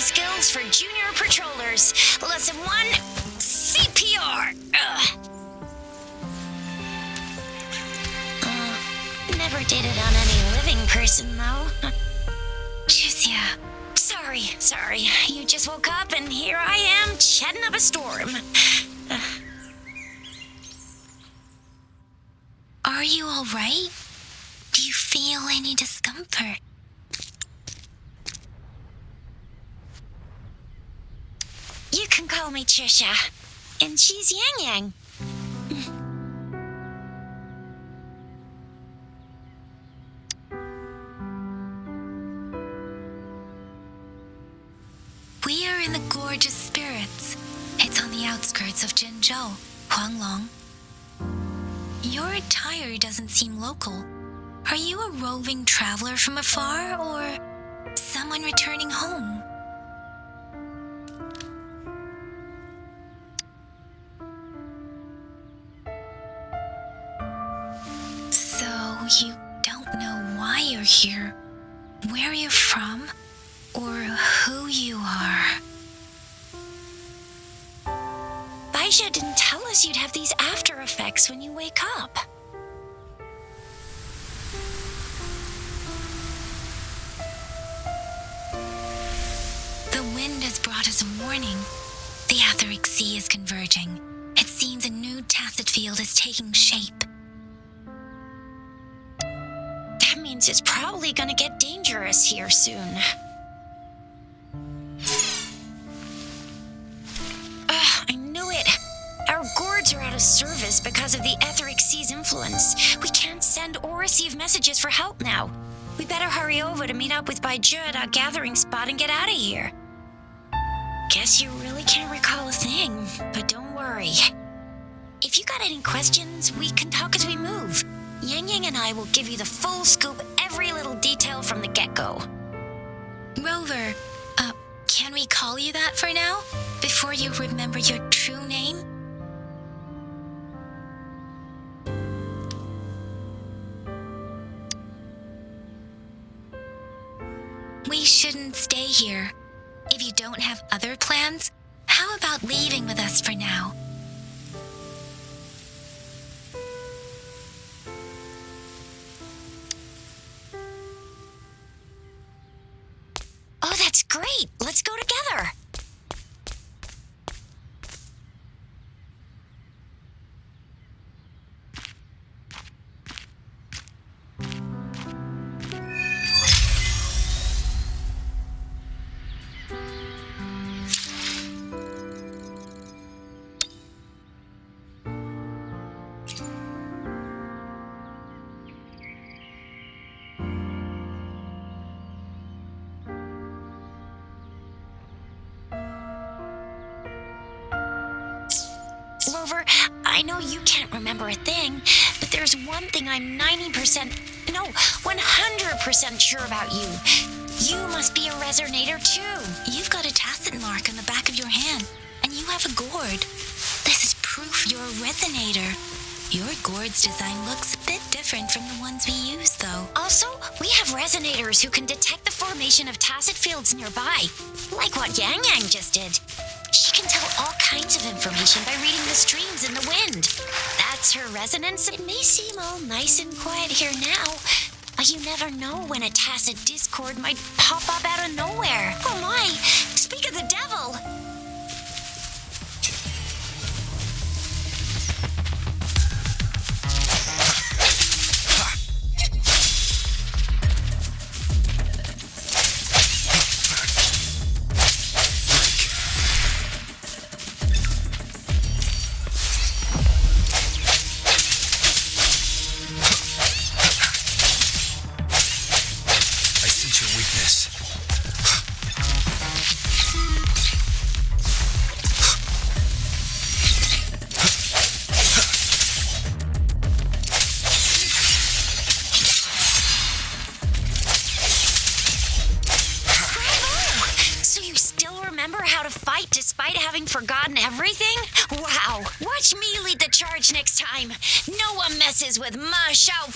skills for junior patrollers. Lesson 1, CPR. Never did it on any living person, though. Jusia. Sorry. You just woke up and here I am, chatting up a storm. Are you all right? Do you feel any discomfort? You can call me Trisha, and she's Yangyang. We are in the Gorgeous Spirits. It's on the outskirts of Jinzhou, Huanglong. Your attire doesn't seem local. Are you a roving traveler from afar, or someone returning home? So, you don't know why you're here, where you're from, or who you are. Baizhi didn't tell us you'd have these after effects when you wake up. The wind has brought us a warning. The etheric sea is converging. It seems a new tacit field is taking shape. That means it's probably gonna get dangerous here soon. I knew it. Our gourds are out of service because of the etheric sea's influence. We can't send or receive messages for help now. We better hurry over to meet up with Baizhi at our gathering spot and get out of here. Guess you really can't recall a thing, but don't worry. If you got any questions, we can talk as we move. Yangyang and I will give you the full scoop, every little detail from the get-go. Rover, can we call you that for now? Before you remember your true name? We shouldn't stay here. If you don't have other plans, how about leaving with us for now? Oh, that's great. Let's go together. Rover, I know you can't remember a thing, but there's one thing I'm 100% sure about you. You must be a resonator too. You've got a tacit mark on the back of your hand, and you have a gourd. This is proof you're a resonator. Your gourd's design looks a bit different from the ones we use, though. Also, we have resonators who can detect the formation of tacit fields nearby, like what Yangyang just did. She can tell all kinds of information by reading the streams in the wind. That's her resonance. It may seem all nice and quiet here now, but you never know when a tacit discord might pop up out of nowhere. Oh my, speak of the devil! Despite having forgotten everything? Wow. Watch me lead the charge next time. No one messes with Ma Shao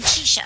Chisha.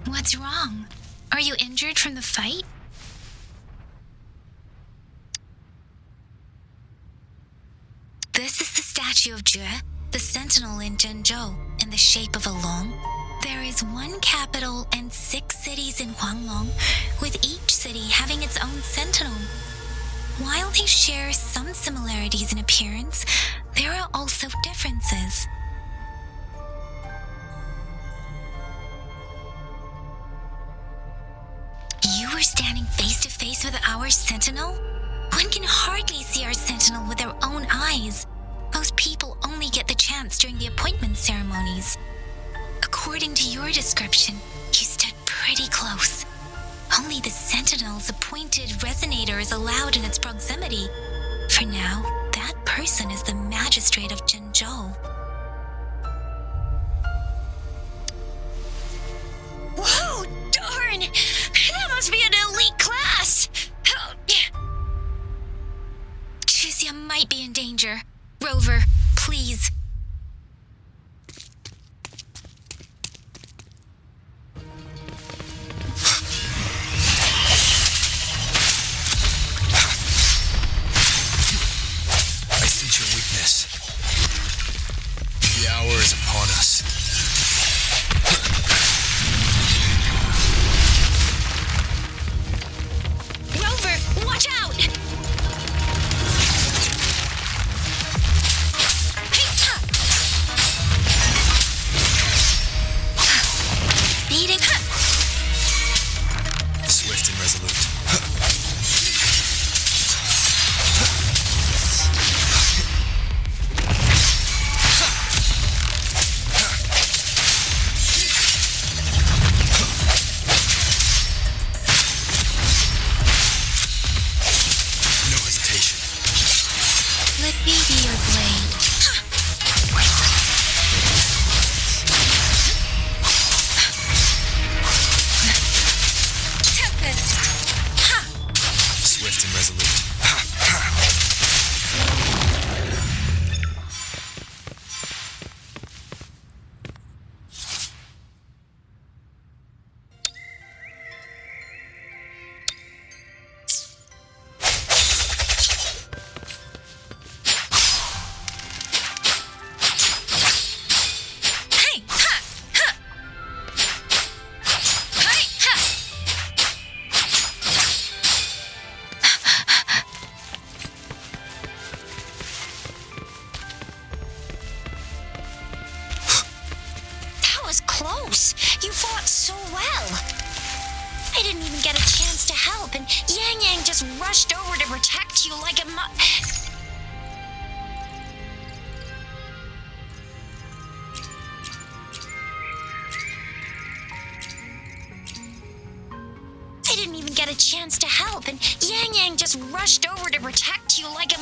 What's wrong? Are you injured from the fight? This is the statue of Jue, the sentinel in Zhenzhou, in the shape of a long. There is one capital and 6 cities in Huanglong, with each city having its own sentinel. While they share some similarities in appearance, there are also differences. You were standing face to face with our sentinel? One can hardly see our sentinel with their own eyes. Most people only get the chance during the appointment ceremonies. According to your description, you stood pretty close. Only the sentinel's appointed resonator is allowed in its proximity. For now, that person is the magistrate of Zhenzhou. Whoa, darn! That must be an elite class! Oh, Chixia might be in danger. Rover, please. I sense your weakness. The hour is upon us. Rover, watch out! Speeding. Swift and resolute. No hesitation. Let me be your blade. Swift and resolute. Hey, ha, ha! Hey, ha! That was close. You fought so well. I didn't even get a chance to help, and Yangyang just rushed over to protect you like a I didn't even get a chance to help, and Yangyang just rushed over to protect you like a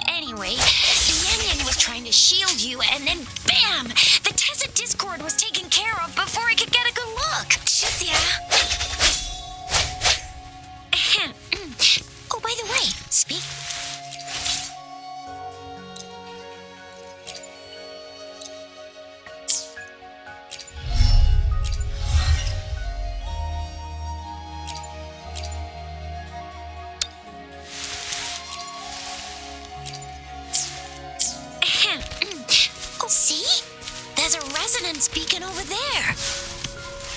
Anyway, Yangyang was trying to shield you, and then bam! The Tessa Discord was taken care of before I could get a good look. Chixia. Oh, by the way, speak. Oh, see? There's a resonance beacon over there.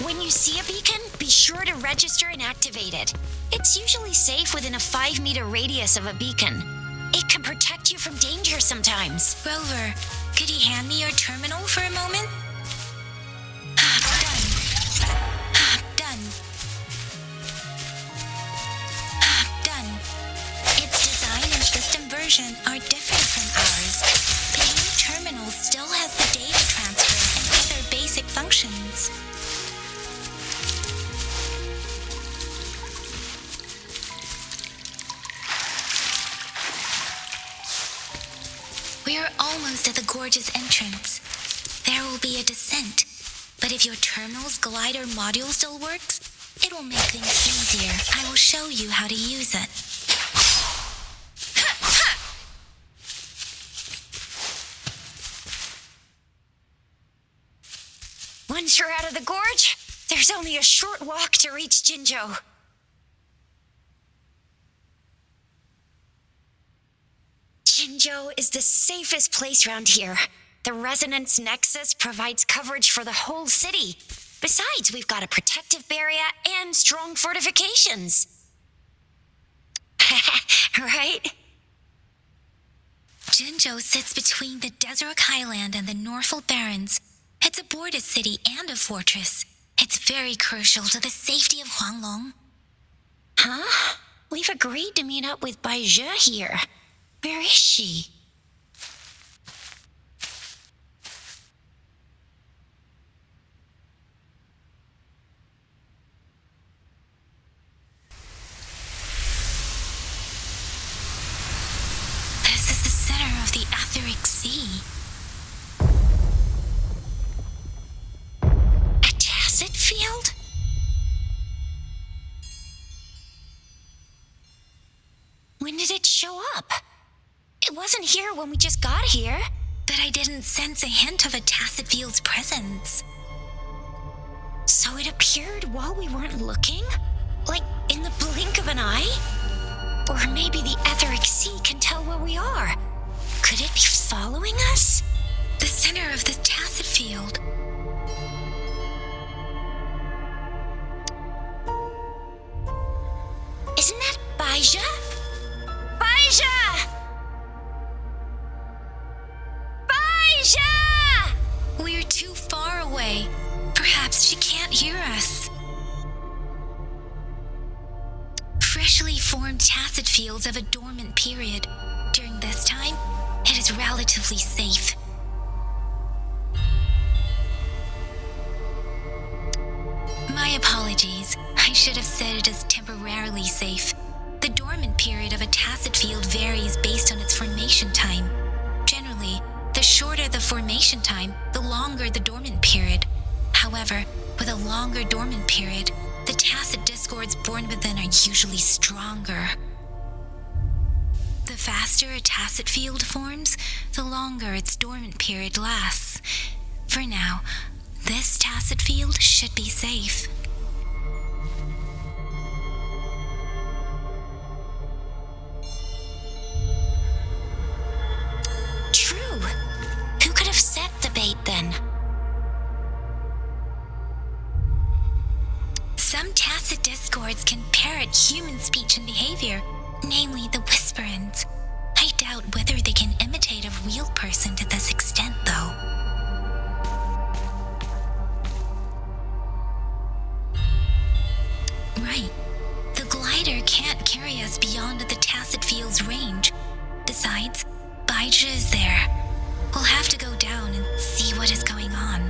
When you see a beacon, be sure to register and activate it. It's usually safe within a 5-meter radius of a beacon. It can protect you from danger sometimes. Rover, could you hand me your terminal for a moment? Done. Done. Its design and system version are different from ours. The new terminal still has the data transfer and other basic functions. We are almost at the gorge's entrance. There will be a descent, but if your terminal's glider module still works, it will make things easier. I will show you how to use it. Once you're out of the gorge, There's only a short walk to reach Jinzhou. Jinzhou is the safest place around here. The resonance nexus provides coverage for the whole city. Besides, we've got a protective barrier and strong fortifications. Right? Jinzhou sits between the Desert Highland and the Norfolk Barrens. It's a border city and a fortress. It's very crucial to the safety of Huanglong. Huh? We've agreed to meet up with baizhi here. Where is she? This is the center of the Etheric Sea. A tacit field? When did it show up? It wasn't here when we just got here. But I didn't sense a hint of a tacit field's presence. So it appeared while we weren't looking? Like in the blink of an eye? Or maybe the Etheric Sea can tell where we are. Could it be following us? The center of the tacit field. Isn't that baizhi? Baizhi! Baizhi! We're too far away. Perhaps she can't hear us. Freshly formed tacit fields have a dormant period. During this time, it is relatively safe. My apologies. I should have said it is temporarily safe. The dormant period of a tacit field varies based on its formation time. Generally, the shorter the formation time, the longer the dormant period. However, with a longer dormant period, the tacit discords born within are usually stronger. The faster a tacit field forms, the longer its dormant period lasts. For now, this tacit field should be safe. True. Who could have set the bait then? Some tacit discords can parrot human speech and behavior, namely the whisperings. I doubt whether they can imitate a real person to this extent, though. Right. The glider can't carry us beyond the tacit field's range. Besides, baizhi is there. We'll have to go down and see what is going on.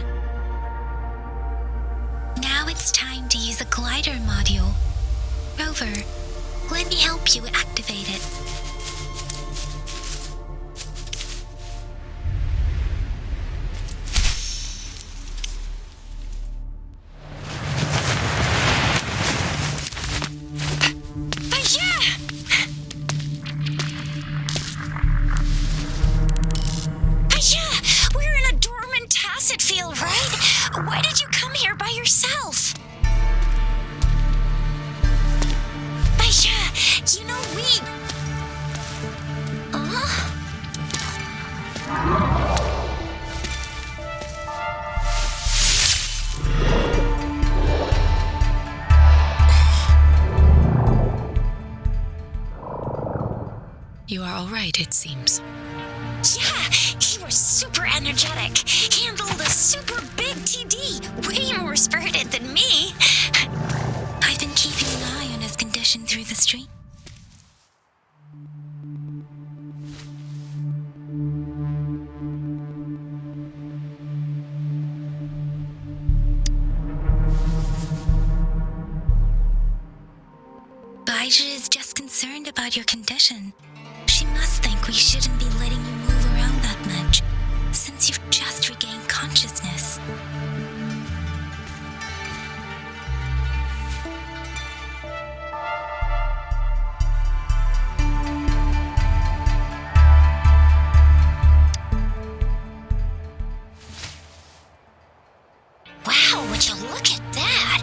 Now it's time to use the glider module. Rover, let me help you activate it. We're in a dormant tacit field, right? Why did you come here by yourself? Baizhi, you know we... You are all right, it seems. Yeah, he was super energetic. Handled a super big TD. Way more spirited than me. I've been keeping an eye on his condition through the stream. Baizhi is just concerned about your condition. She must think we shouldn't be letting you move around that much, since you've just regained consciousness. Wow, would you look at that?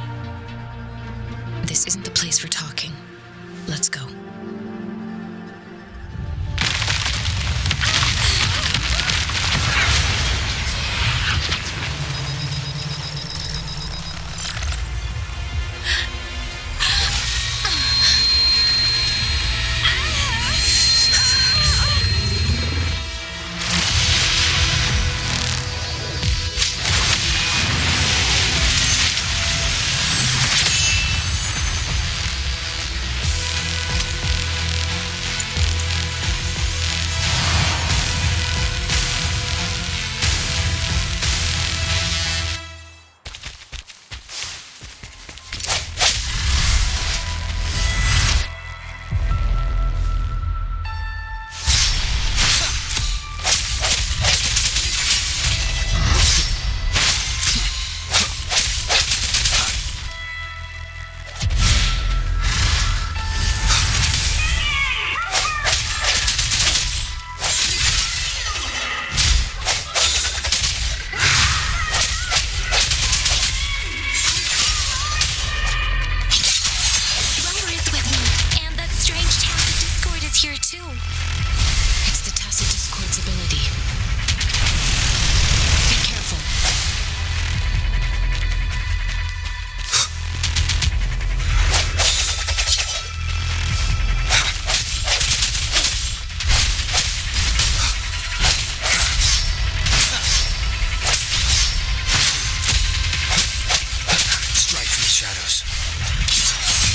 shadows.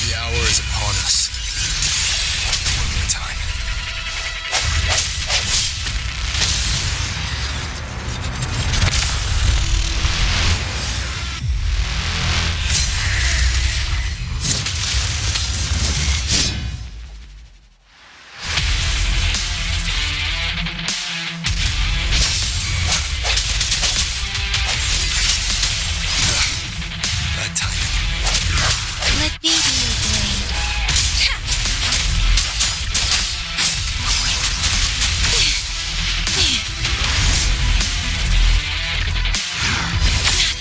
The hour is upon us. One more time. Bad timing. Let me be your blade.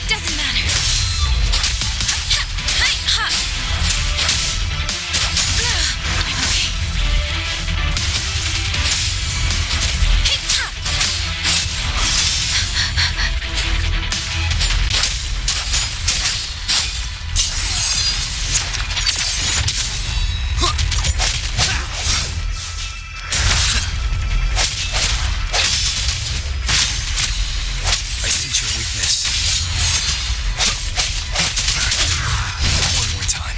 Doesn't matter. I sense your weakness. One more time.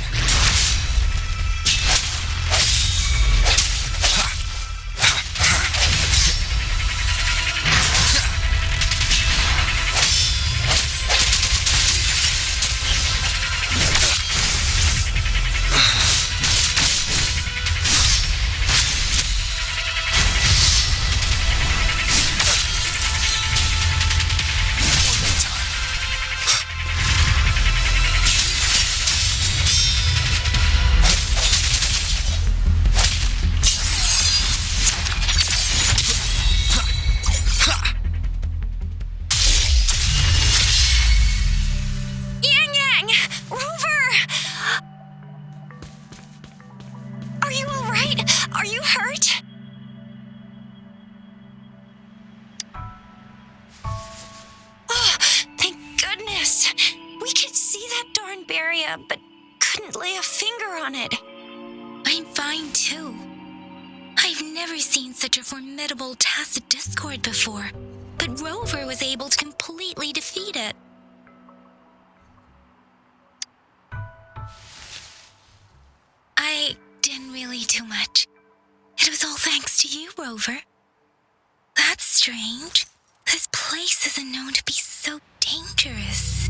One more time. Yangyang! Rover! Are you alright? Are you hurt? Oh, thank goodness. We could see that darn barrier, but couldn't lay a finger on it. I'm fine too. I've never seen such a formidable tacit discord before, but Rover was able to completely defeat it. I didn't really do much. It was all thanks to you, Rover. That's strange. This place isn't known to be so dangerous.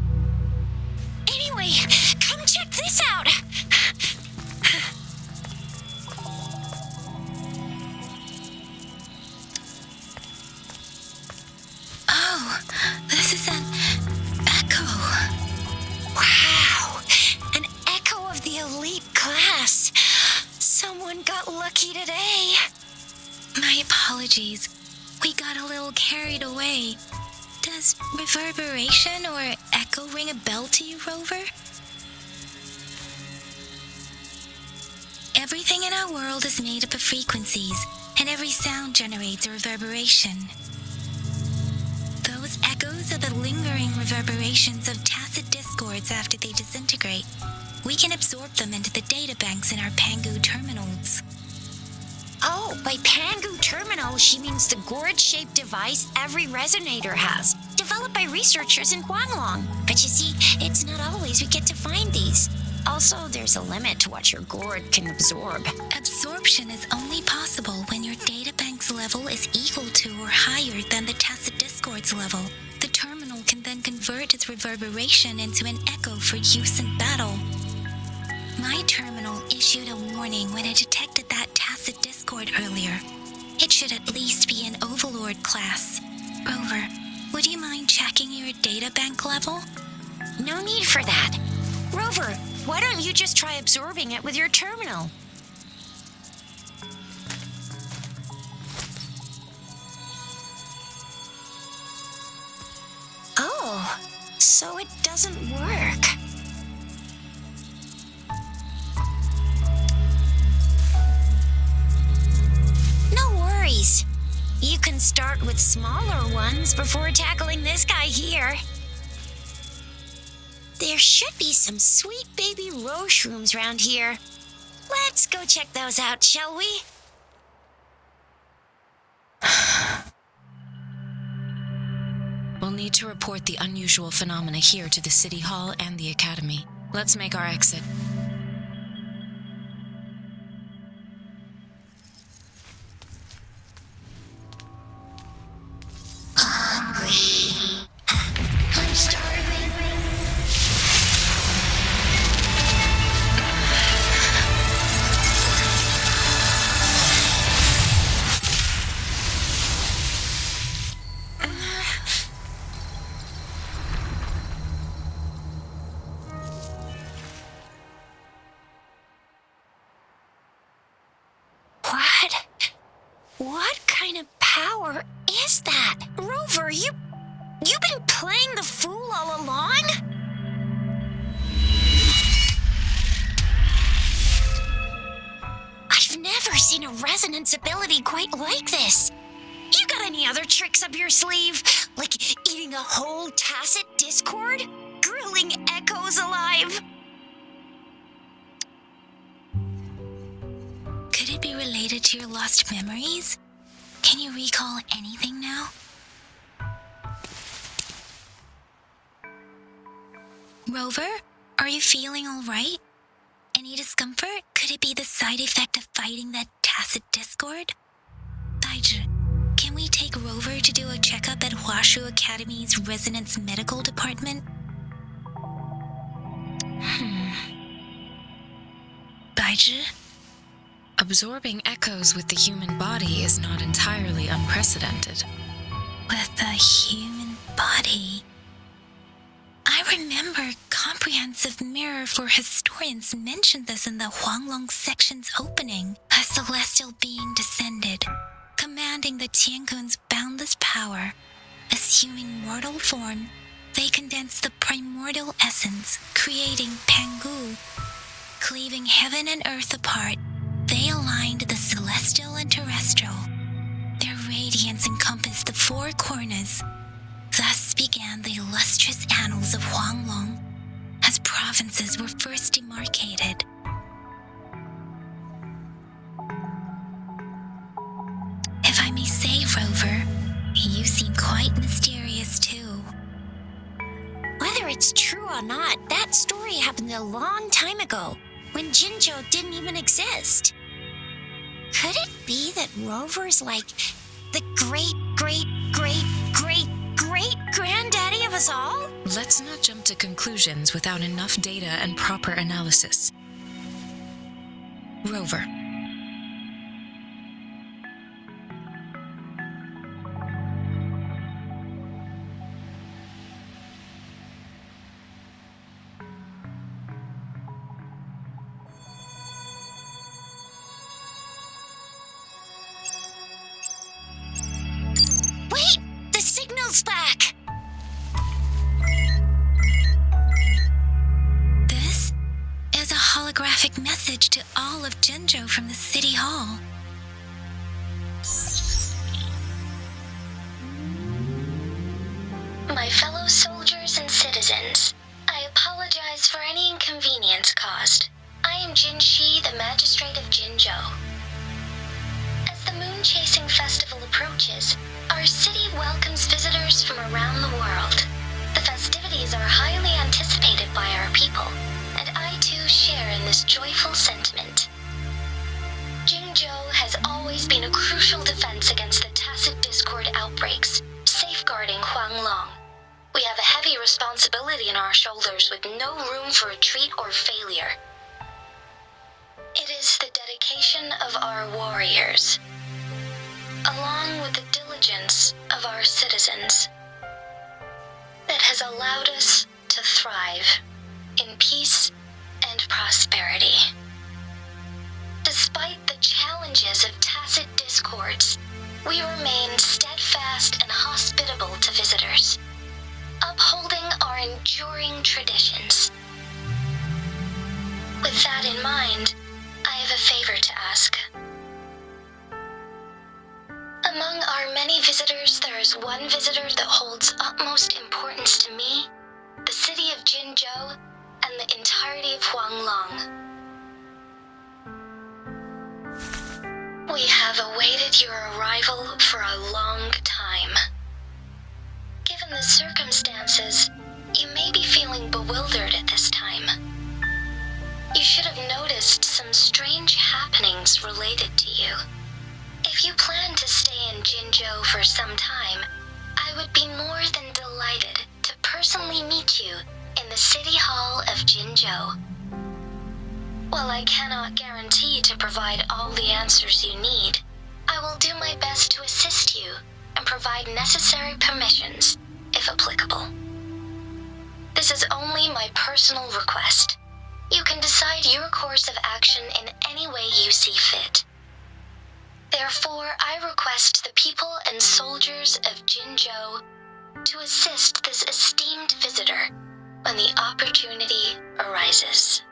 Anyway, come check this out. Oh, this is an echo. Wow, an echo of the elite class. Someone got lucky today. My apologies. We got a little carried away. Does reverberation or echo ring a bell to you, Rover? Everything in our world is made up of frequencies, and every sound generates a reverberation. Those echoes are the lingering reverberations of tacit discords after they disintegrate. We can absorb them into the databanks in our Pangu terminals. Oh, by Pangu Terminal, she means the gourd-shaped device every resonator has, developed by researchers in Huanglong. But you see, it's not always we get to find these. Also, there's a limit to what your gourd can absorb. Absorption is only possible when your databank's level is equal to or higher than the tacit discord's level. The terminal can then convert its reverberation into an echo for use in battle. My terminal issued a warning when it detected that tacit discord earlier. It should at least be an Overlord class. Rover, would you mind checking your databank level? No need for that. Rover, why don't you just try absorbing it with your terminal? Oh, so it doesn't work. No worries. You can start with smaller ones before tackling this guy here. There should be some sweet baby roshrooms around here. Let's go check those out, shall we? We'll need to report the unusual phenomena here to the City Hall and the Academy. Let's make our exit. Hungry. I'm starving. What kind of power is that? Rover, you've been playing the fool all along? I've never seen a resonance ability quite like this. You got any other tricks up your sleeve? Like eating a whole tacit discord? Grilling echoes alive? Could it be related to your lost memories? Can you recall anything now? Rover, are you feeling all right? Any discomfort? Could it be the side effect of fighting that tacit discord? Baizhi, can we take Rover to do a checkup at Huashu Academy's Resonance Medical Department? Baizhi? Absorbing echoes with the human body is not entirely unprecedented. With the human body? I remember Comprehensive Mirror for Historians mentioned this in the Huanglong section's opening. A celestial being descended, commanding the Tiankun's boundless power. Assuming mortal form, they condensed the primordial essence, creating Pangu. Cleaving heaven and earth apart, they aligned the celestial and terrestrial. Their radiance encompassed the four corners. Thus began the illustrious annals of Huanglong, as provinces were first demarcated. If I may say, Rover, you seem quite mysterious too. Whether it's true or not, that story happened a long time ago, when Jinzhou didn't even exist. Could it be that Rover's like the great-granddaddy of us all? Let's not jump to conclusions without enough data and proper analysis. Rover. Wait! The signal's back! This is a holographic message to all of Jinzhou from the City Hall. My fellow soldiers and citizens, I apologize for any inconvenience caused. I am Jin Shi, the Magistrate of Jinzhou. As the Moon Chasing Festival approaches, our city welcomes visitors from around the world. The festivities are highly anticipated by our people, and I too share in this joyful sentiment. Jinzhou has always been a crucial defense against the tacit discord outbreaks, safeguarding Huanglong. We have a heavy responsibility on our shoulders with no room for retreat or failure. It is the dedication of our warriors, along with the diligence of our citizens, that has allowed us to thrive in peace and prosperity. Despite the challenges of tacit discords, we remain steadfast and hospitable to visitors, upholding our enduring traditions. With that in mind, I have a favor to ask. Among our many visitors, there is one visitor that holds utmost importance to me, the city of Jinzhou, and the entirety of Huanglong. We have awaited your arrival for a long time. Given the circumstances, you may be feeling bewildered at this time. personally meet you in the City Hall of Jinzhou. While I cannot guarantee to provide all the answers you need, I will do my best to assist you and provide necessary permissions, if applicable. This is only my personal request. You can decide your course of action in any way you see fit. Therefore, I request the people and soldiers of Jinzhou to assist this esteemed visitor when the opportunity arises.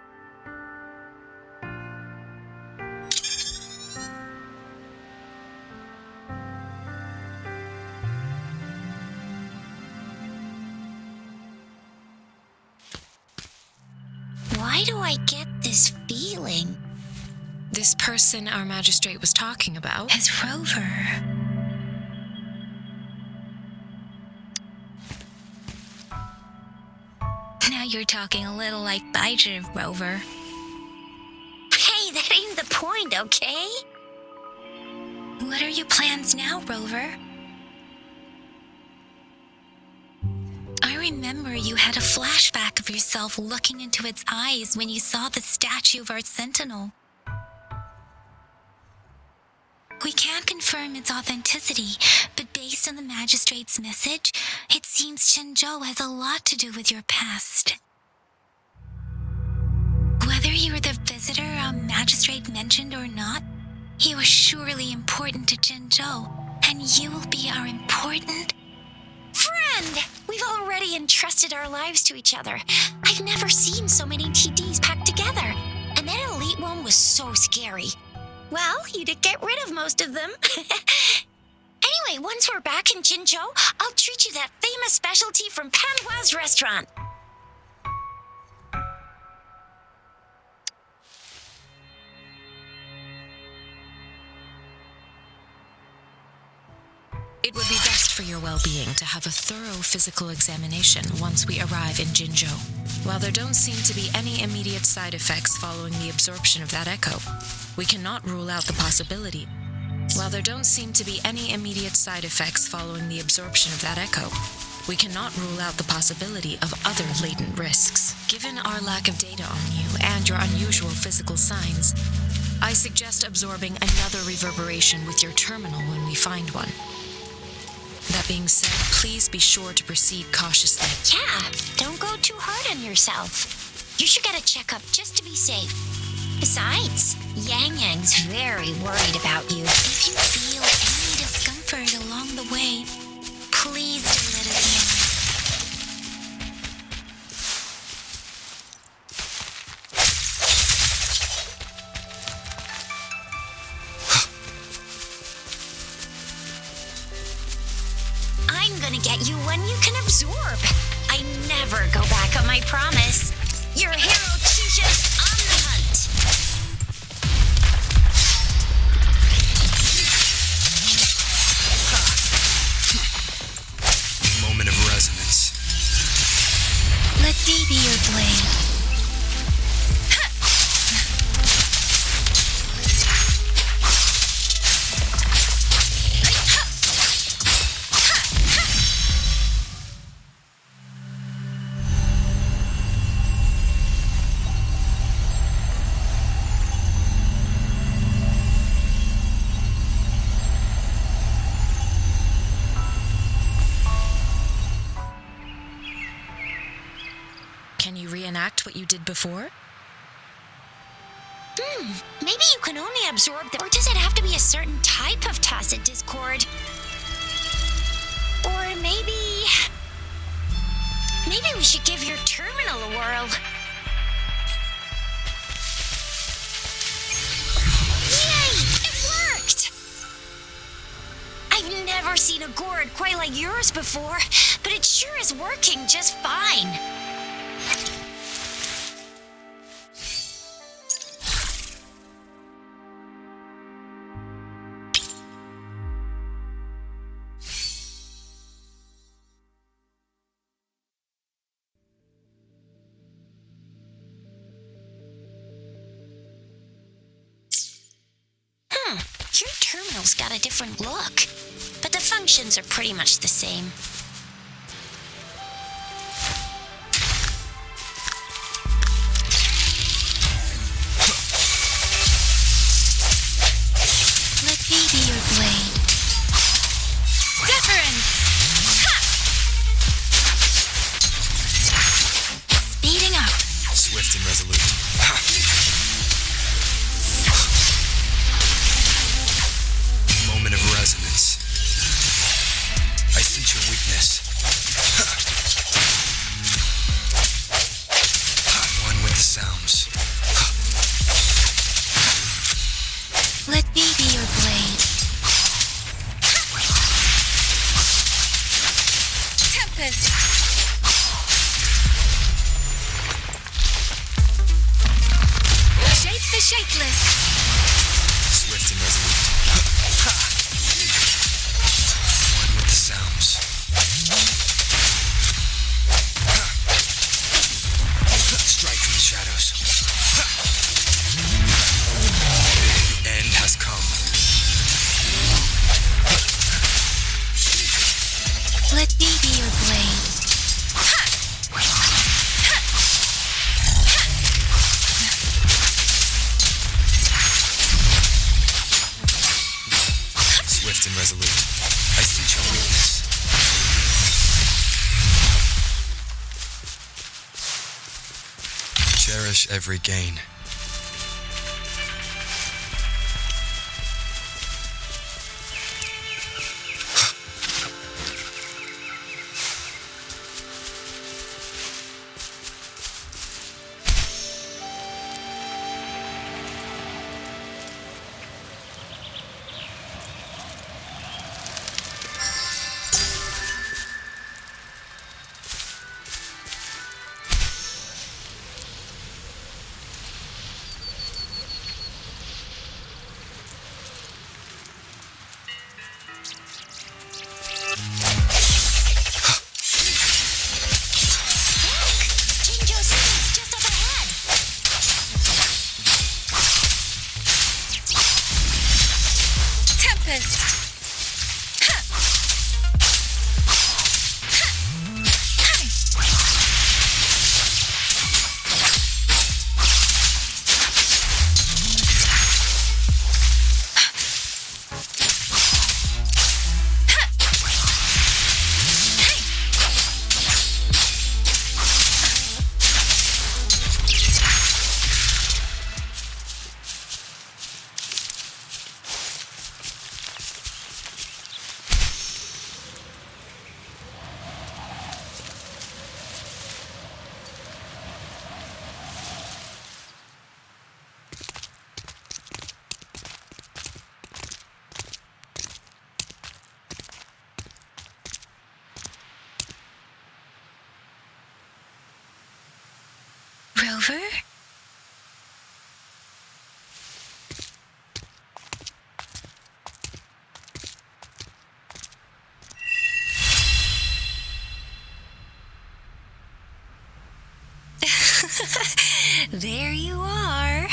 Why do I get this feeling? This person our magistrate was talking about As Rover. Now you're talking a little like baizhi, Rover. Hey, that ain't the point, okay? What are your plans now, Rover? I remember you had a flashback of yourself looking into its eyes when you saw the statue of our sentinel. We can't confirm its authenticity, but based on the magistrate's message, it seems Jinzhou has a lot to do with your past. Whether you were the visitor our magistrate mentioned or not, you are surely important to Jinzhou, and you will be our important Friend! We've already entrusted our lives to each other. I've never seen so many TDs packed together. And that elite one was so scary. Well, you did get rid of most of them. Anyway, once we're back in Jinzhou, I'll treat you that famous specialty from Panhua's restaurant. It would be best for your well-being to have a thorough physical examination once we arrive in Jinzhou. While there don't seem to be any immediate side effects following the absorption of that echo, we cannot rule out the possibility. While there don't seem to be any immediate side effects following the absorption of that echo, we cannot rule out the possibility of other latent risks. Given our lack of data on you and your unusual physical signs, I suggest absorbing another reverberation with your terminal when we find one. That being said, please be sure to proceed cautiously. Yeah, don't go too hard on yourself. You should get a checkup just to be safe. Besides, Yangyang's very worried about you. If you feel any discomfort along the way, please do let us know. I'm gonna get you one you can absorb. I never go back on my promise. Your hero Chisha's on the hunt. Moment of resonance. Let D be your blade. Can you reenact what you did before? Maybe you can only absorb the... Or does it have to be a certain type of tacit discord? Or maybe we should give your terminal a whirl. Yay! It worked! I've never seen a gourd quite like yours before, but it sure is working just fine. Your terminal's got a different look, but the functions are pretty much the same. shapeless. Swift and resolute. One with the sounds. Strike from the shadows. The end has come. Let me be your blade. Swift and resolute. I see your weakness. Cherish every gain. Jinjo City's just up ahead. Tempest. Rover? There you are.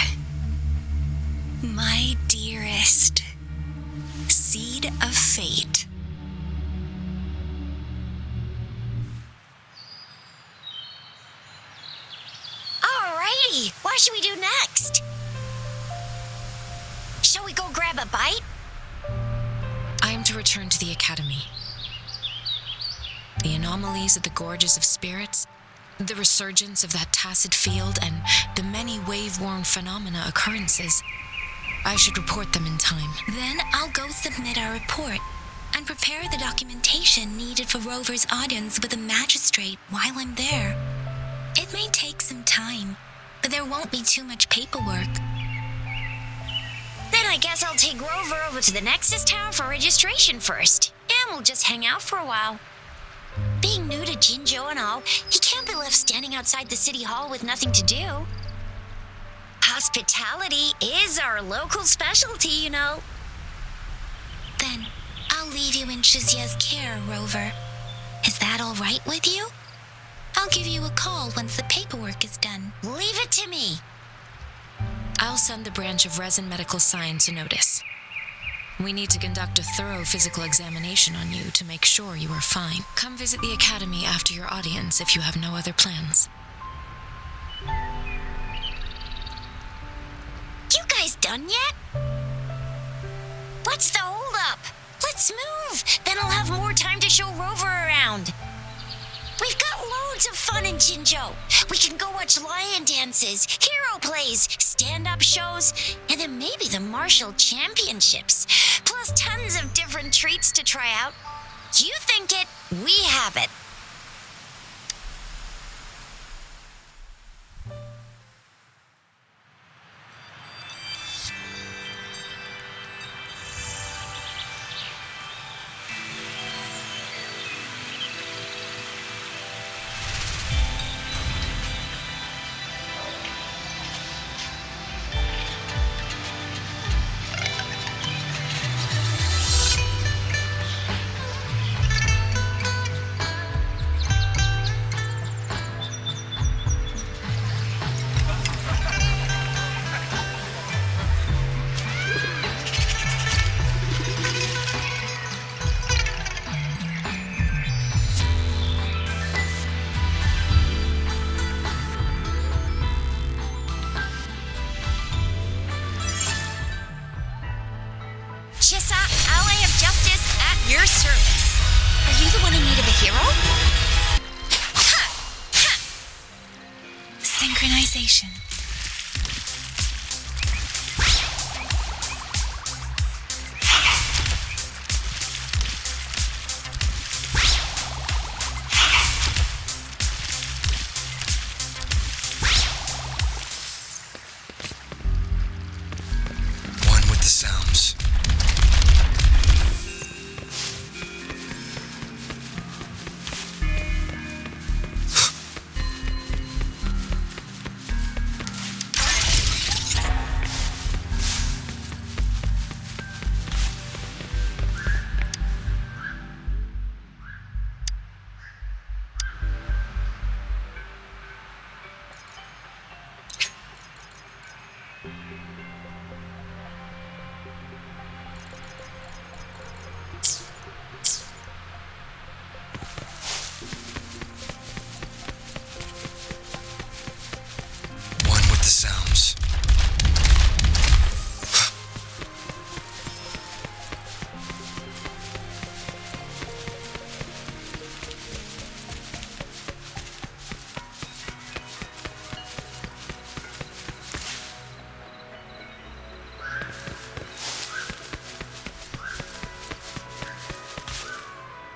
My dearest. Seed of fate. Alrighty, what should we do next? Shall we go grab a bite? I am to return to the academy. The anomalies of the gorges of spirits, the resurgence of that tacit field, and the many wave-worn phenomena occurrences. I should report them in time. Then I'll go submit our report and prepare the documentation needed for Rover's audience with the magistrate while I'm there. It may take some time, but there won't be too much paperwork. Then I guess I'll take Rover over to the Nexus Tower for registration first, and we'll just hang out for a while. Being new to Jinjo and all, he can't be left standing outside the city hall with nothing to do. Hospitality is our local specialty, you know. Then I'll leave you in Shizia's care, Rover. Is that all right with you? I'll give you a call once the paperwork is done. Leave it to me. I'll send the branch of Resin Medical Science a notice. We need to conduct a thorough physical examination on you to make sure you are fine. Come visit the academy after your audience if you have no other plans. You guys done yet? What's the holdup? Let's move. Then I'll have more time to show Rover around. We've got loads of fun in Jinjo. We can go watch lion dances, hero plays, stand-up shows, and then maybe the martial championships. Plus tons of different treats to try out. You think it, we have it. civilization. One with the sounds. One with the sounds.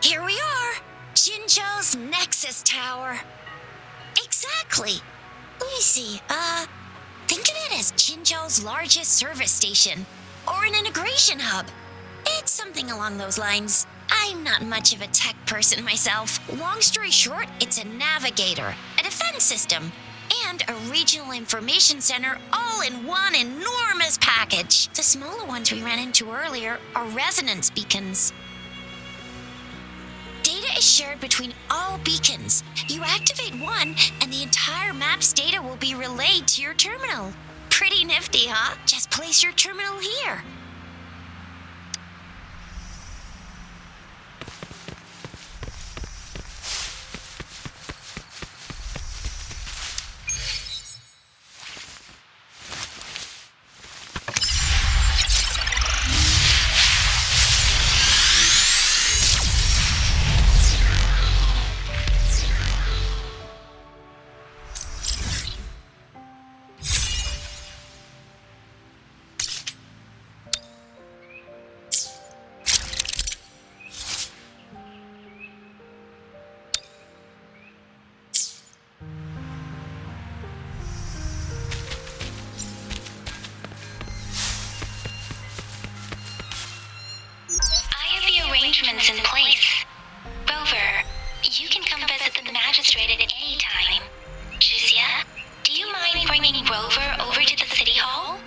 Here we are, Jinzhou's Nexus Tower. Exactly. Let me see, think of it as Jinzhou's largest service station, or an integration hub. It's something along those lines. I'm not much of a tech person myself. Long story short, it's a navigator, a defense system, and a regional information center all in one enormous package. The smaller ones we ran into earlier are resonance beacons. Data is shared between all beacons. You activate one, and the entire map's data will be relayed to your terminal. Pretty nifty, huh? Just place your terminal here. Arrangements in place. Rover, you can come visit the magistrate at any time. Juzia, do you mind bringing Rover over to the city hall?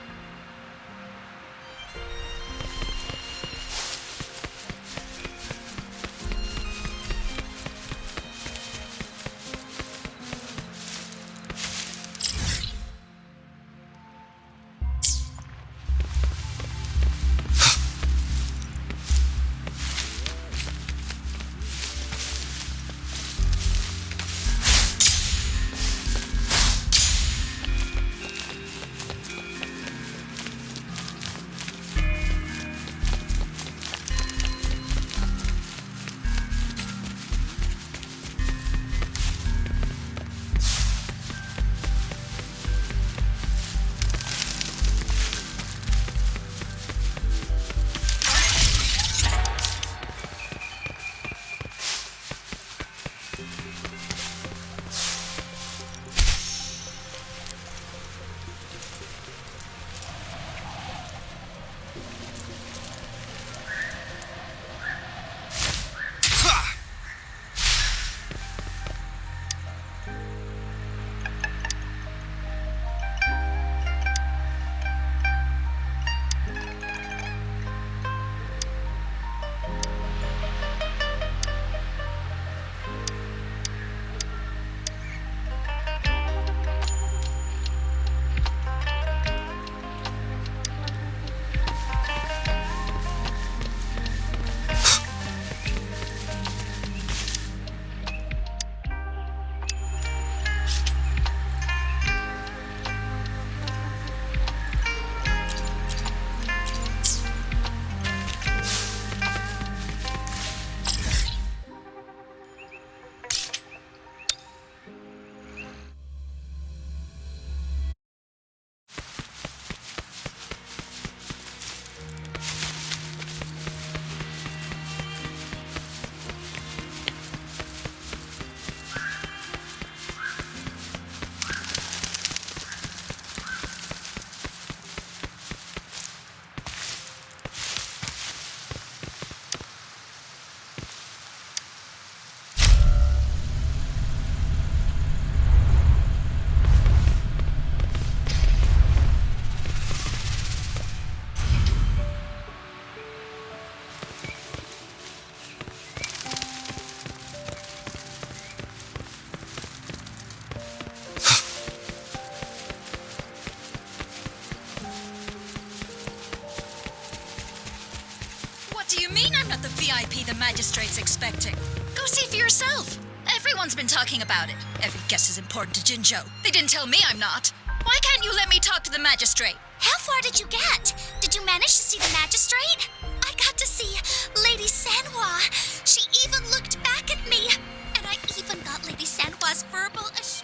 VIP the magistrate's expecting. Go see for yourself. Everyone's been talking about it. Every guest is important to Jinzhou. They didn't tell me I'm not. Why can't you let me talk to the magistrate? How far did you get? Did you manage to see the magistrate? I got to see Lady Sanhua. She even looked back at me. And I even got Lady Sanhua's verbal assurance.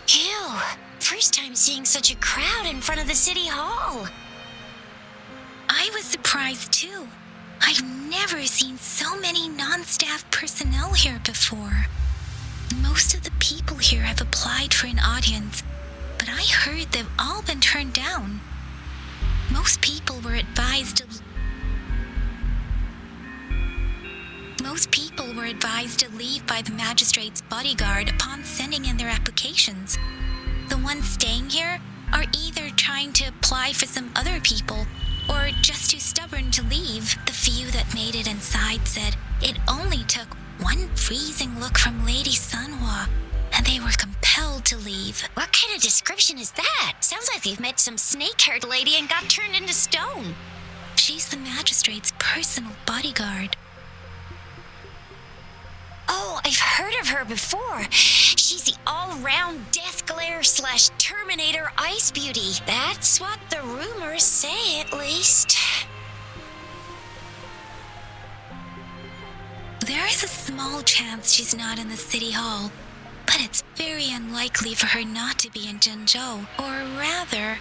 Ew. First time seeing such a crowd in front of the city hall. I was surprised too. I've never seen so many non-staff personnel here before. Most of the people here have applied for an audience, but I heard they've all been turned down. Most people were advised to leave by the magistrate's bodyguard upon sending in their applications. The ones staying here are either trying to apply for some other people or just too stubborn to leave. The few that made it inside said it only took one freezing look from Lady Sanhua, and they were compelled to leave. What kind of description is that? Sounds like they've met some snake-haired lady and got turned into stone. She's the magistrate's personal bodyguard. Oh, I've heard of her before. She's the all-round death glare / Terminator ice beauty. That's what the rumors say, at least. There is a small chance she's not in the city hall, but it's very unlikely for her not to be in Jinzhou. Or rather,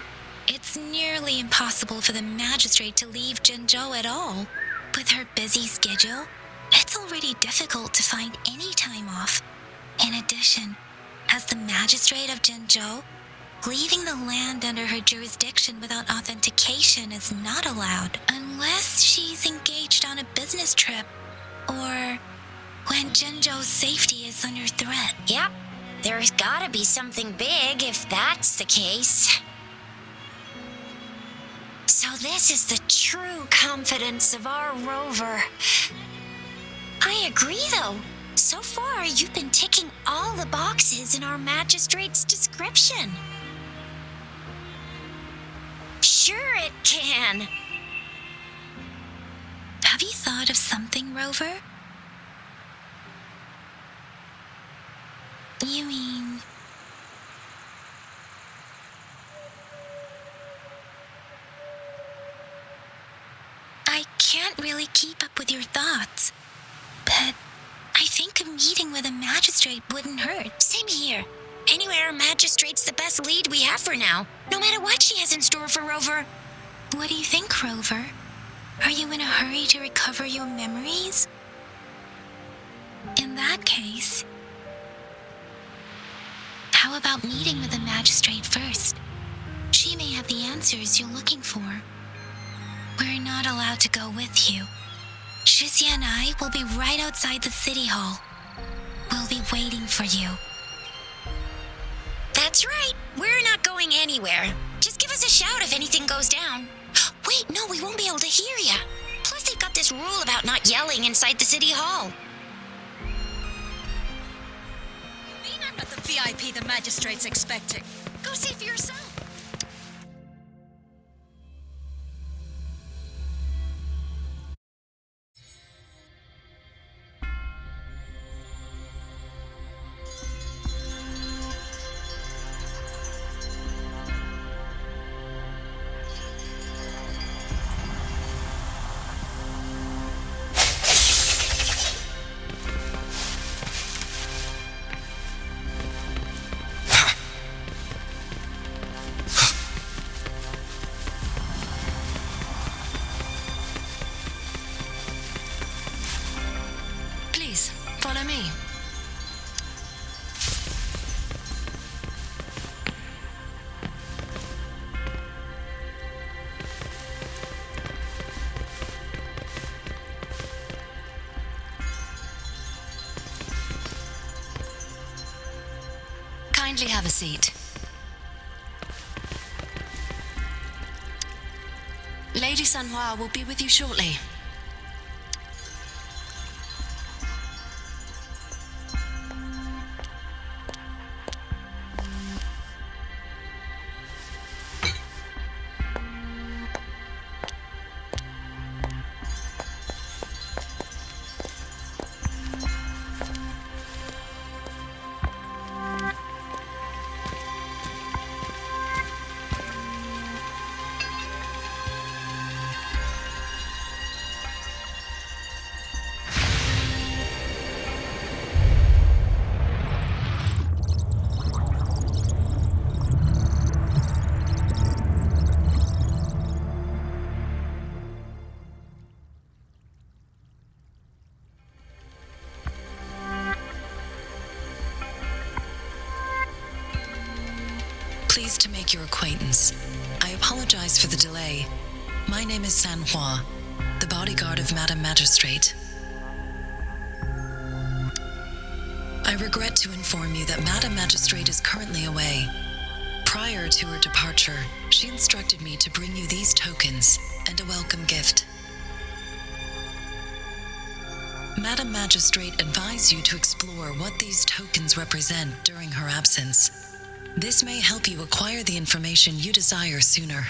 it's nearly impossible for the magistrate to leave Jinzhou at all. With her busy schedule, it's already difficult to find any time off. In addition, as the magistrate of Jinzhou, leaving the land under her jurisdiction without authentication is not allowed unless she's engaged on a business trip or when Jinzhou's safety is under threat. Yep, there's gotta be something big if that's the case. So this is the true confidence of our Rover. I agree, though. So far, you've been ticking all the boxes in our magistrate's description. Sure it can. Have you thought of something, Rover? You mean... I can't really keep up with your thoughts, but I think a meeting with a magistrate wouldn't hurt. Same here. Anywhere a magistrate's the best lead we have for now, no matter what she has in store for Rover. What do you think, Rover? Are you in a hurry to recover your memories? In that case, how about meeting with the magistrate first? She may have the answers you're looking for. We're not allowed to go with you. Shizia and I will be right outside the city hall. We'll be waiting for you. That's right. We're not going anywhere. Just give us a shout if anything goes down. Wait, no, we won't be able to hear ya. Plus, they've got this rule about not yelling inside the city hall. You mean I'm not the VIP the magistrate's expecting? Go see for yourself. Follow me. Kindly have a seat. Lady Sanhua will be with you shortly. Pleased to make your acquaintance. I apologize for the delay. My name is San Hua, the bodyguard of Madam Magistrate. I regret to inform you that Madam Magistrate is currently away. Prior to her departure, she instructed me to bring you these tokens and a welcome gift. Madam Magistrate advised you to explore what these tokens represent during her absence. This may help you acquire the information you desire sooner.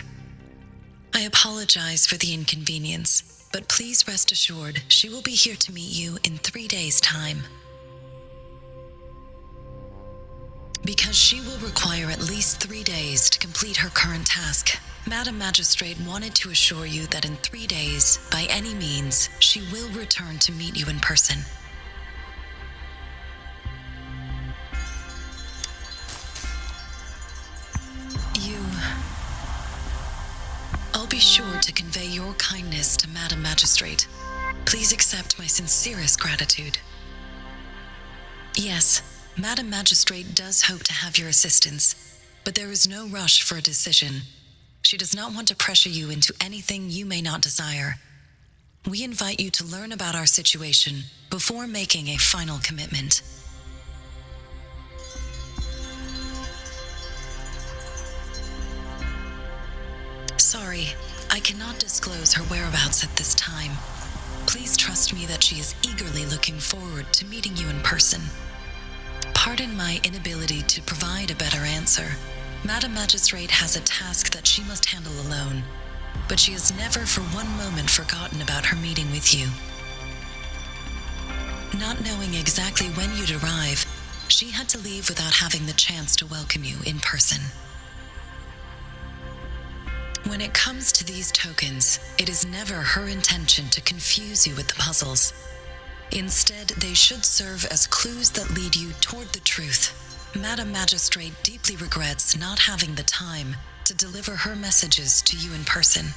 I apologize for the inconvenience, but please rest assured she will be here to meet you in 3 days' time. Because she will require at least 3 days to complete her current task, Madam Magistrate wanted to assure you that in 3 days, by any means, she will return to meet you in person. I'll be sure to convey your kindness to Madam Magistrate. Please accept my sincerest gratitude. Yes, Madam Magistrate does hope to have your assistance, but there is no rush for a decision. She does not want to pressure you into anything you may not desire. We invite you to learn about our situation before making a final commitment. Sorry, I cannot disclose her whereabouts at this time. Please trust me that she is eagerly looking forward to meeting you in person. Pardon my inability to provide a better answer. Madam Magistrate has a task that she must handle alone, but she has never for one moment forgotten about her meeting with you. Not knowing exactly when you'd arrive, she had to leave without having the chance to welcome you in person. When it comes to these tokens, it is never her intention to confuse you with the puzzles. Instead, they should serve as clues that lead you toward the truth. Madam Magistrate deeply regrets not having the time to deliver her messages to you in person.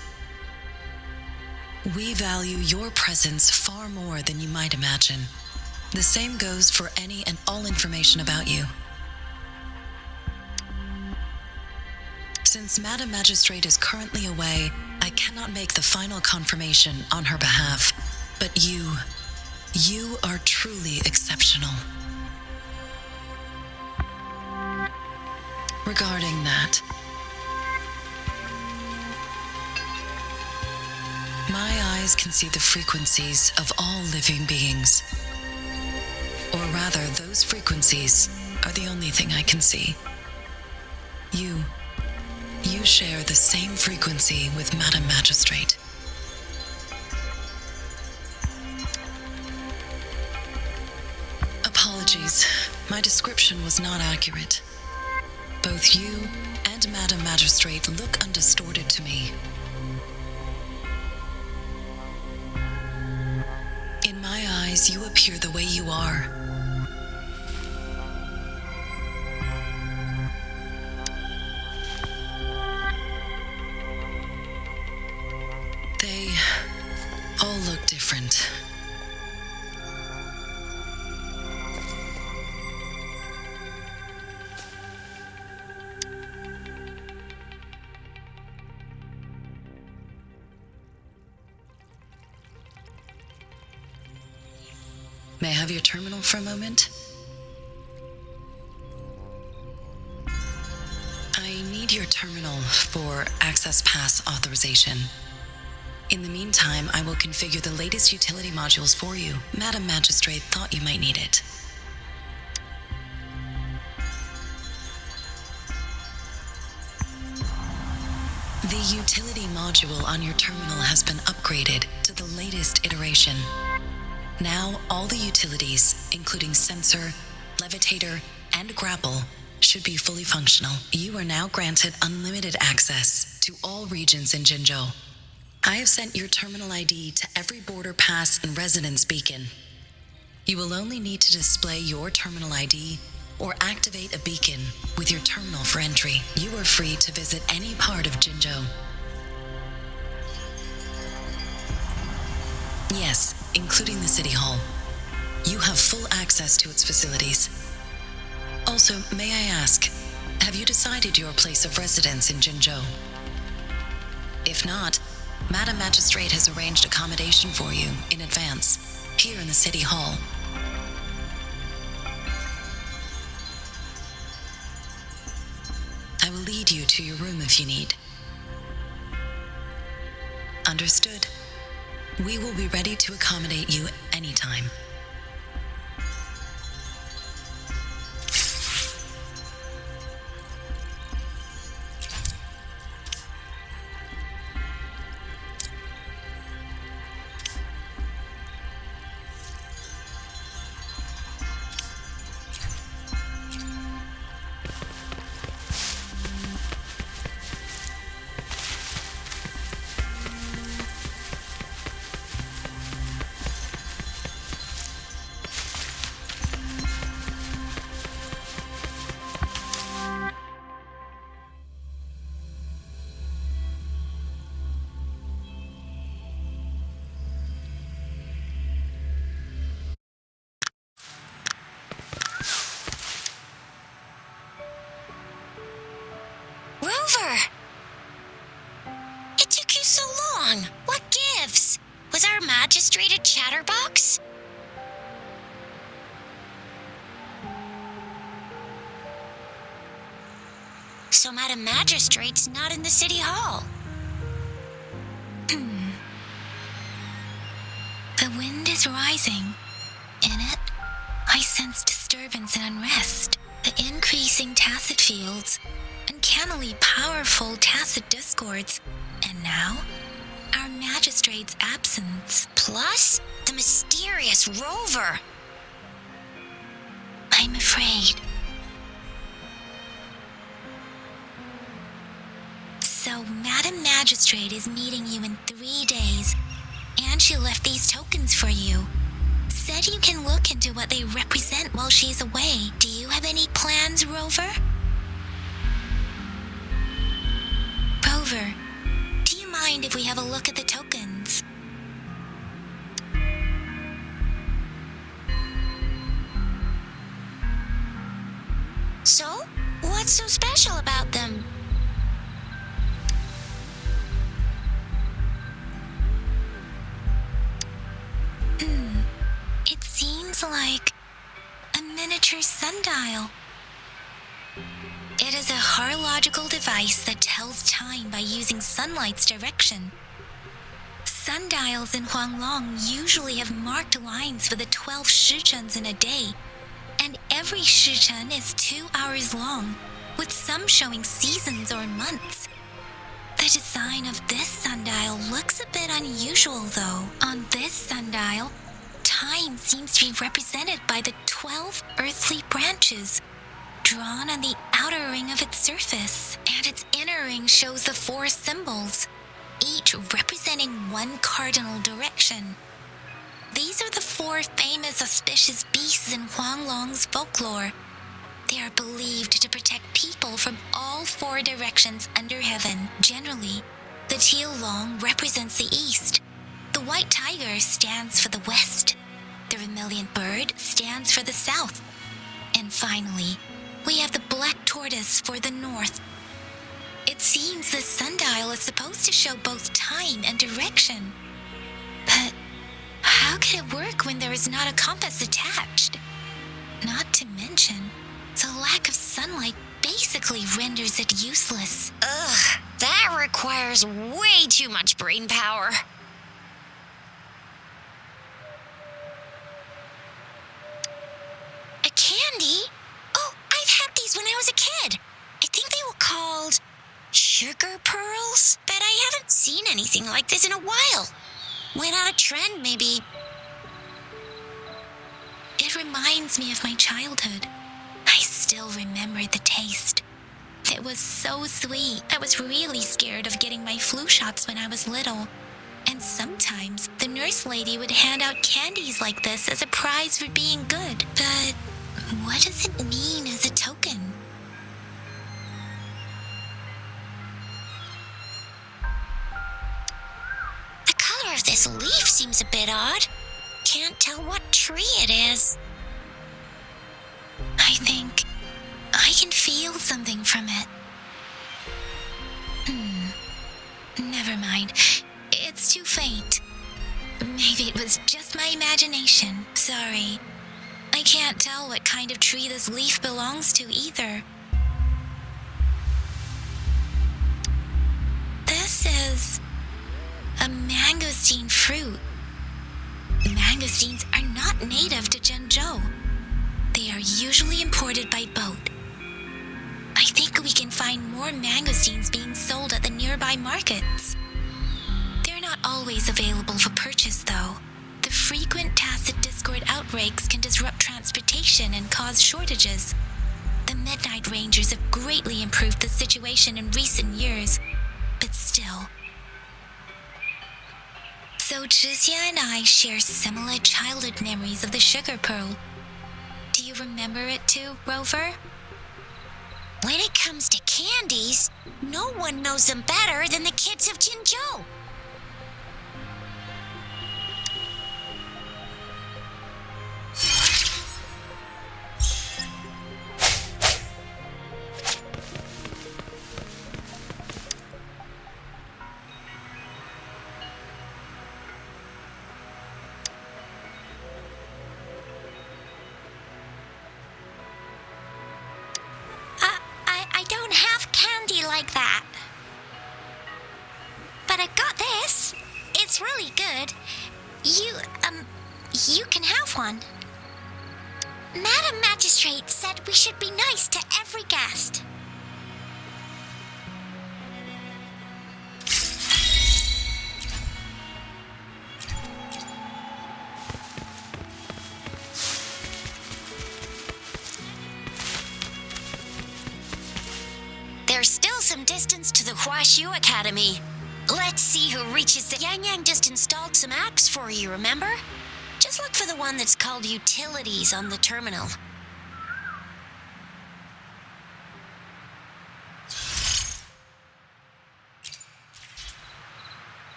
We value your presence far more than you might imagine. The same goes for any and all information about you. Since Madam Magistrate is currently away, I cannot make the final confirmation on her behalf. But you are truly exceptional. Regarding that, my eyes can see the frequencies of all living beings. Or rather, those frequencies are the only thing I can see. You share the same frequency with Madam Magistrate. Apologies, my description was not accurate. Both you and Madam Magistrate look undistorted to me. In my eyes, you appear the way you are. They all look different. May I have your terminal for a moment? I need your terminal for Access Pass authorization. In the meantime, I will configure the latest utility modules for you. Madam Magistrate thought you might need it. The utility module on your terminal has been upgraded to the latest iteration. Now, all the utilities, including sensor, levitator, and grapple, should be fully functional. You are now granted unlimited access to all regions in Jinzhou. I have sent your terminal ID to every border pass and residence beacon. You will only need to display your terminal ID or activate a beacon with your terminal for entry. You are free to visit any part of Jinzhou. Yes, including the City Hall. You have full access to its facilities. Also, may I ask, Have you decided your place of residence in Jinzhou? If not, Madam Magistrate has arranged accommodation for you in advance, here in the City Hall. I will lead you to your room if you need. Understood. We will be ready to accommodate you anytime. Rover! It took you so long. What gives? Was our magistrate a chatterbox? So Madam Magistrate's not in the City Hall. The wind is rising. In it, I sense disturbance and unrest. The increasing tacit fields, uncannily powerful tacit discords, and now, our magistrate's absence. Plus, the mysterious Rover. I'm afraid. So, Madam Magistrate is meeting you in 3 days, and she left these tokens for you. Said you can look into what they represent while she's away. Do you have any plans, Rover? Rover, do you mind if we have a look at the tokens? So, what's so special about them? It seems like a miniature sundial. It is a horological device that tells time by using sunlight's direction. Sundials in Huanglong usually have marked lines for the 12 shichens in a day, and every shichen is 2 hours long, with some showing seasons or months. The design of this sundial looks a bit unusual, though. On this sundial, time seems to be represented by the 12 earthly branches, drawn on the outer ring of its surface, and its inner ring shows the 4 symbols, each representing one cardinal direction. These are the 4 famous auspicious beasts in Huanglong's folklore. They are believed to protect people from all 4 directions under heaven. Generally, the teal long represents the east, the white tiger stands for the west, the vermilion bird stands for the south, and finally, we have the black tortoise for the north. It seems this sundial is supposed to show both time and direction. But how could it work when there is not a compass attached? Not to mention, the lack of sunlight basically renders it useless. Ugh, that requires way too much brain power. A candy? Oh, I've had these when I was a kid. I think they were called sugar pearls, but I haven't seen anything like this in a while. Went out of trend, maybe. It reminds me of my childhood. I still remember the taste. It was so sweet. I was really scared of getting my flu shots when I was little. And sometimes the nurse lady would hand out candies like this as a prize for being good. But what does it mean as a token? The color of this leaf seems a bit odd. Can't tell what tree it is. I think I can feel something from it. Never mind. It's too faint. Maybe it was just my imagination. Sorry. I can't tell what kind of tree this leaf belongs to either. This is a mangosteen fruit. Mangosteens are not native to Zhengzhou. They are usually imported by boat. I think we can find more mangosteens being sold at the nearby markets. They're not always available for purchase, though. The frequent tacit discord outbreaks can disrupt transportation and cause shortages. The Midnight Rangers have greatly improved the situation in recent years, but still. So Zhixia and I share similar childhood memories of the sugar pearl. Do you remember it too, Rover? When it comes to candies, no one knows them better than the kids of Jinzhou. I don't have candy like that. But I got this. It's really good. You can have one. Madam Magistrate said we should be nice to every guest. There's still some distance to the Huashu Academy. Let's see who reaches the Yangyang just installed some apps for you, remember? Just look for the one that's called Utilities on the terminal.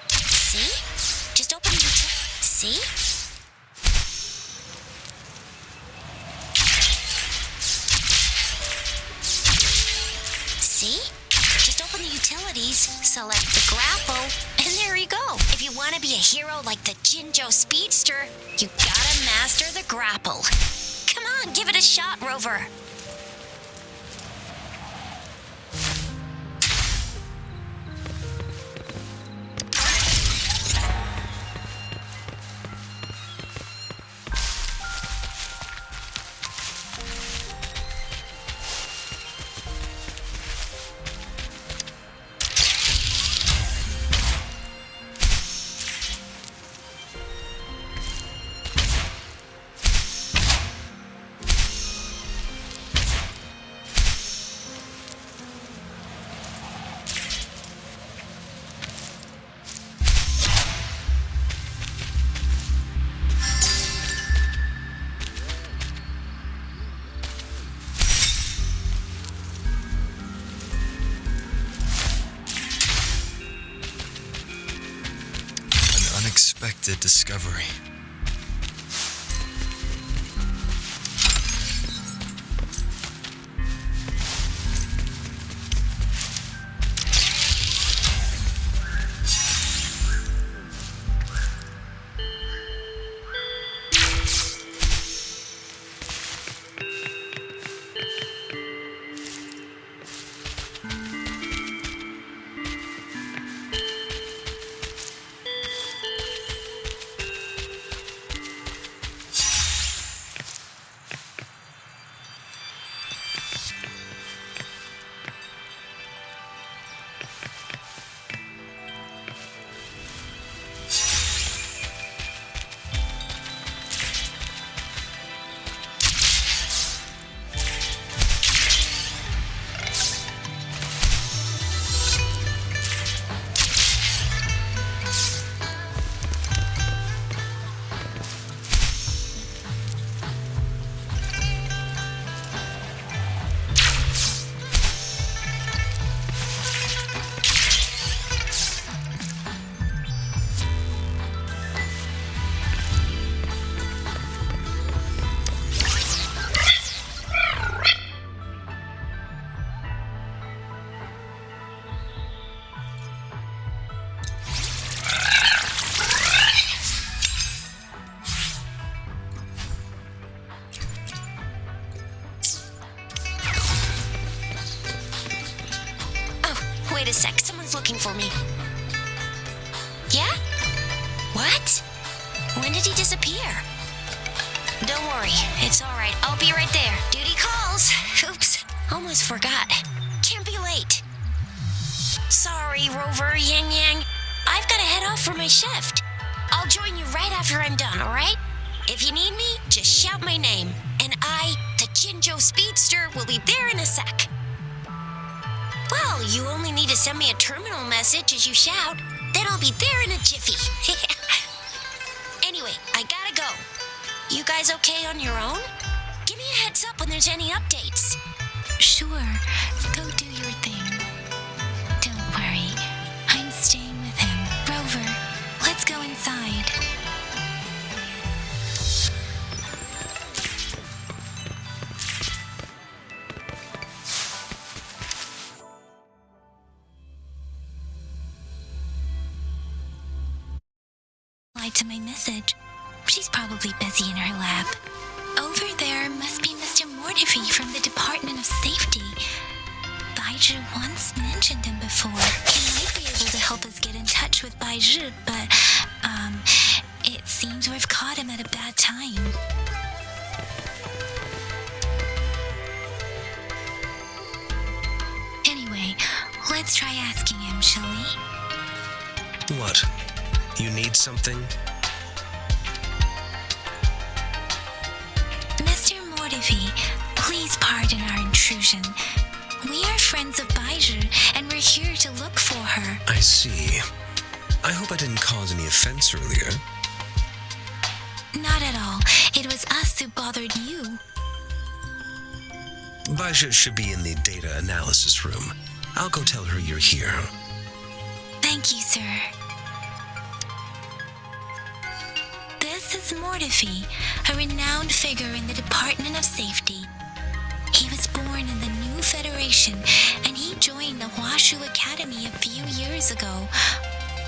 See? Just open the See? See? Just open the utilities, select the grapple, and there you go. If you want to be a hero like the Jinzhou Speedster, you gotta master the grapple. Come on, give it a shot, Rover. Unexpected discovery. wait a sec. Someone's looking for me. Yeah? What? When did he disappear? Don't worry. It's all right. I'll be right there. Duty calls. Oops. Almost forgot. Can't be late. Sorry, Rover, Yangyang. I've got to head off for my shift. I'll join you right after I'm done, all right? If you need me, just shout my name. And I, the Jinzhou Speedster, will be there in a sec. Well, you only need to send me a terminal message as you shout. Then I'll be there in a jiffy. Anyway, I gotta go. You guys okay on your own? Give me a heads up when there's any updates. Sure, go do your thing. Don't worry, I'm staying with him. Rover, let's go inside. To my message. She's probably busy in her lab. Over there must be Mr. Mortifi from the Department of Safety. Baizhi once mentioned him before. He might be able to help us get in touch with Baizhi, but, it seems we've caught him at a bad time. Anyway, let's try asking him, shall we? What? You need something? Mr. Mortifi, please pardon our intrusion. We are friends of Baizhi, and we're here to look for her. I see. I hope I didn't cause any offense earlier. Not at all. It was us who bothered you. Baizhi should be in the data analysis room. I'll go tell her you're here. Thank you, sir. This is Mortifi, a renowned figure in the Department of Safety. He was born in the new Federation, and he joined the Huashu Academy a few years ago.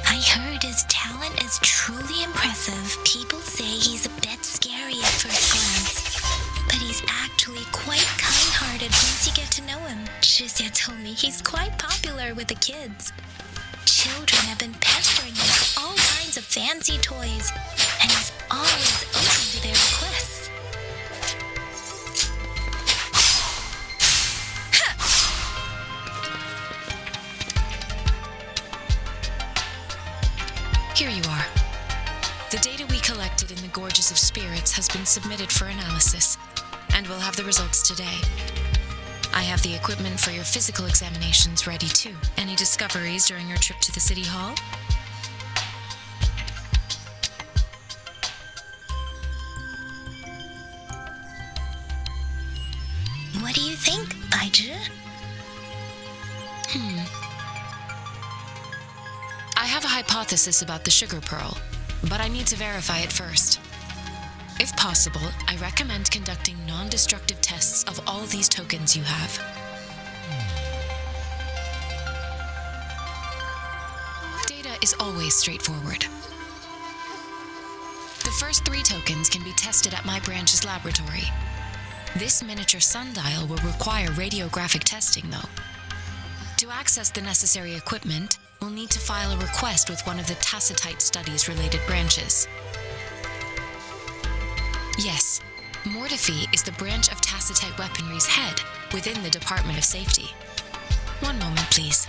I heard his talent is truly impressive. People say he's a bit scary at first glance, but he's actually quite kind-hearted once you get to know him. Shixia told me he's quite popular with the kids. Children have been pestering him for all kinds of fancy toys, and he's always open to their requests. Here you are. The data we collected in the Gorges of Spirits has been submitted for analysis, and we'll have the results today. I have the equipment for your physical examinations ready too. Any discoveries during your trip to the City Hall? What do you think, Baizhi? I have a hypothesis about the sugar pearl, but I need to verify it first. If possible, I recommend conducting non-destructive tests of all these tokens you have. Data is always straightforward. The first 3 tokens can be tested at my branch's laboratory. This miniature sundial will require radiographic testing, though. To access the necessary equipment, we'll need to file a request with one of the Tacitite Studies-related branches. Yes, Mortifi is the branch of Tacitite Weaponry's head within the Department of Safety. One moment, please.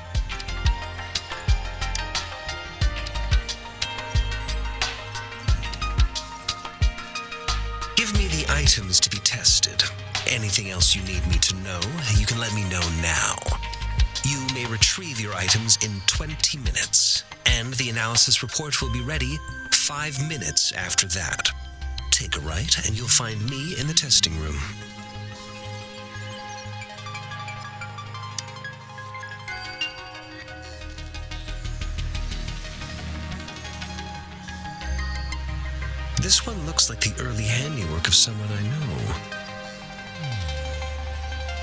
Give me the items to be tested. Anything else you need me to know, you can let me know now. You may retrieve your items in 20 minutes, and the analysis report will be ready 5 minutes after that. Take a right, and you'll find me in the testing room. This one looks like the early handiwork of someone I know.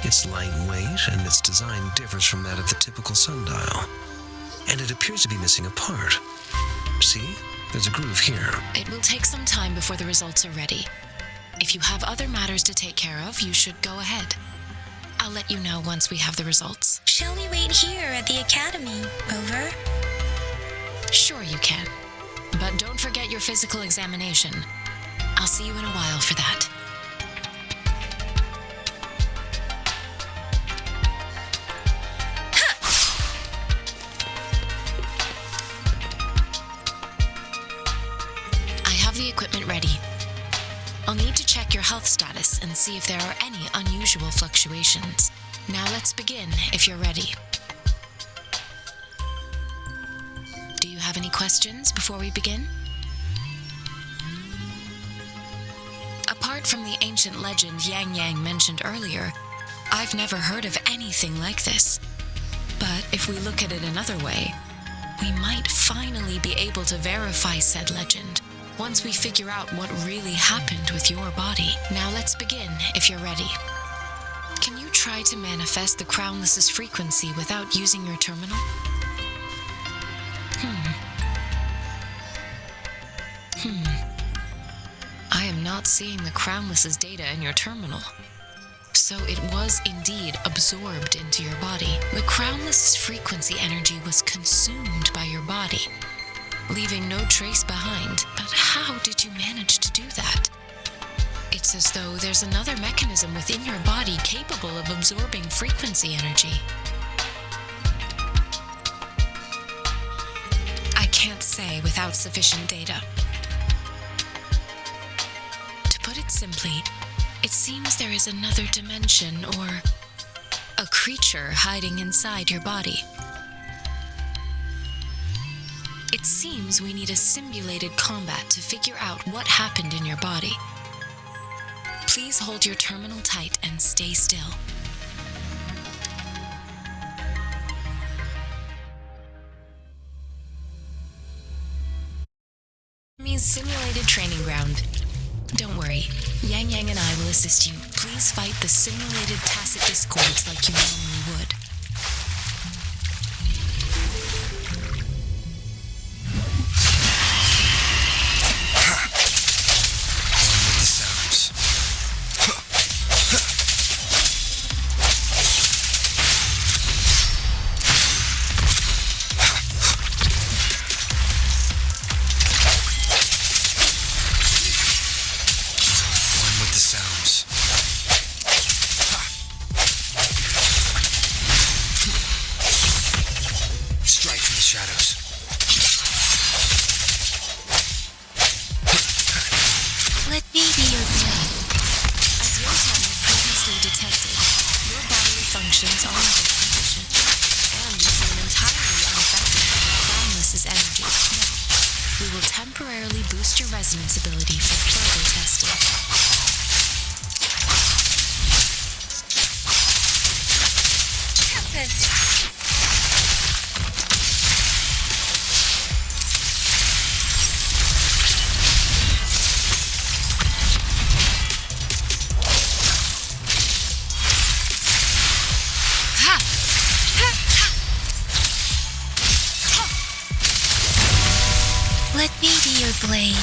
It's lightweight, and its design differs from that of the typical sundial. And it appears to be missing a part. See? There's a groove here. It will take some time before the results are ready. If you have other matters to take care of, you should go ahead. I'll let you know once we have the results. Shall we wait here at the academy, Rover? Sure you can. But don't forget your physical examination. I'll see you in a while for that. I have the equipment ready. I'll need to check your health status and see if there are any unusual fluctuations. Now let's begin, if you're ready. Do you have any questions before we begin? Apart from the ancient legend Yangyang mentioned earlier, I've never heard of anything like this. But if we look at it another way, we might finally be able to verify said legend once we figure out what really happened with your body. Now let's begin, if you're ready. Can you try to manifest the Crownless's frequency without using your terminal? I am not seeing the Crownless's data in your terminal. So it was indeed absorbed into your body. The Crownless's frequency energy was consumed by your body, leaving no trace behind. But how did you manage to do that? It's as though there's another mechanism within your body capable of absorbing frequency energy. I can't say without sufficient data. To put it simply, it seems there is another dimension or a creature hiding inside your body. It seems we need a simulated combat to figure out what happened in your body. Please hold your terminal tight and stay still. Means simulated training ground. Don't worry, Yangyang and I will assist you. Please fight the simulated tacit discords like you normally would. Temporarily boost your resonance ability for further testing. Let me be your blade.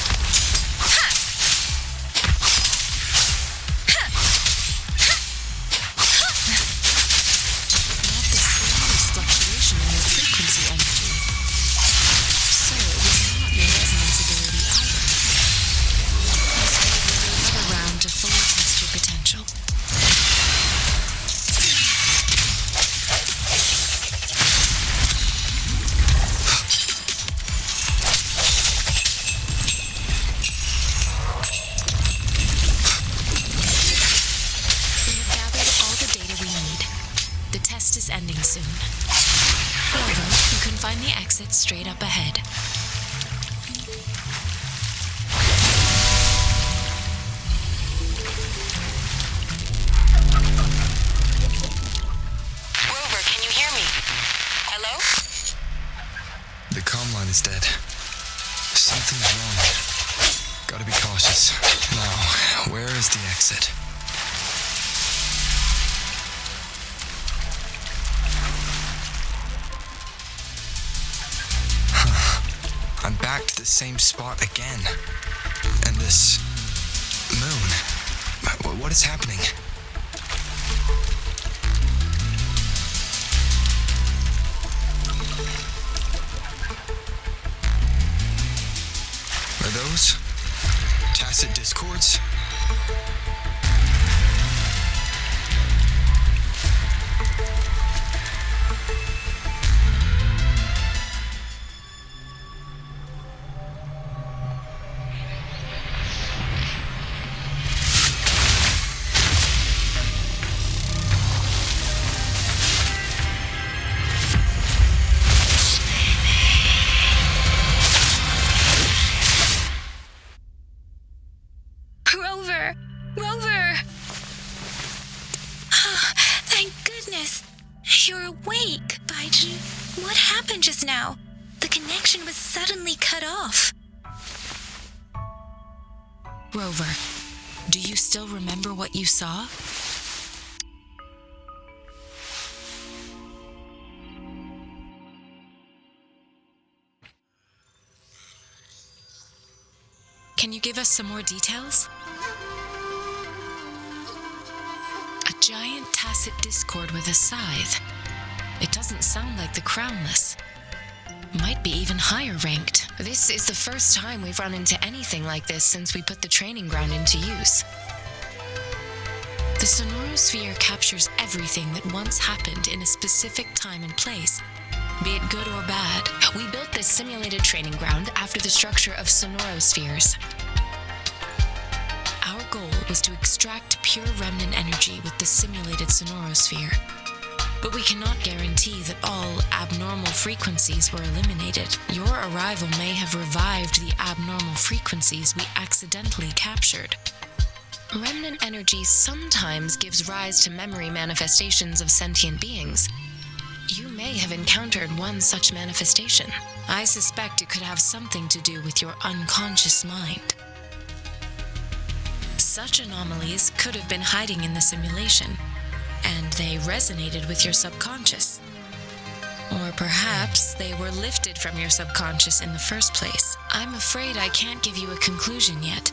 Ending soon. Rover, you can find the exit straight up ahead. Rover, can you hear me? Hello? The comm line is dead. Something's wrong. Gotta be cautious. Now, where is the exit? I'm back to the same spot again. And this moon. What is happening? tacit discords? Rover! Oh, thank goodness. You're awake, Baizhi. What happened just now? The connection was suddenly cut off. Rover, do you still remember what you saw? Can you give us some more details? A giant tacit discord with a scythe. It doesn't sound like the crownless. Might be even higher ranked. This is the first time we've run into anything like this since we put the training ground into use. The sonorosphere captures everything that once happened in a specific time and place, be it good or bad. We built this simulated training ground after the structure of sonorospheres. Our goal was to extract pure remnant energy with the simulated sonorosphere. But we cannot guarantee that all abnormal frequencies were eliminated. Your arrival may have revived the abnormal frequencies we accidentally captured. Remnant energy sometimes gives rise to memory manifestations of sentient beings. You may have encountered one such manifestation. I suspect it could have something to do with your unconscious mind. Such anomalies could have been hiding in the simulation, and they resonated with your subconscious. Or perhaps they were lifted from your subconscious in the first place. I'm afraid I can't give you a conclusion yet.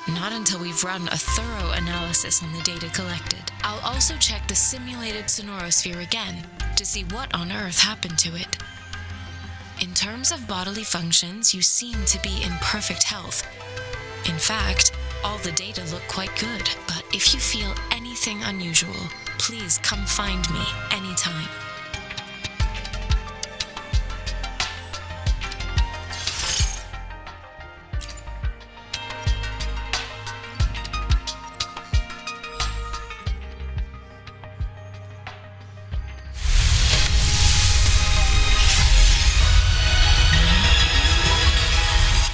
Not until we've run a thorough analysis on the data collected. I'll also check the simulated sonorosphere again to see what on earth happened to it. In terms of bodily functions, you seem to be in perfect health. In fact, all the data look quite good, but if you feel anything unusual, please come find me anytime.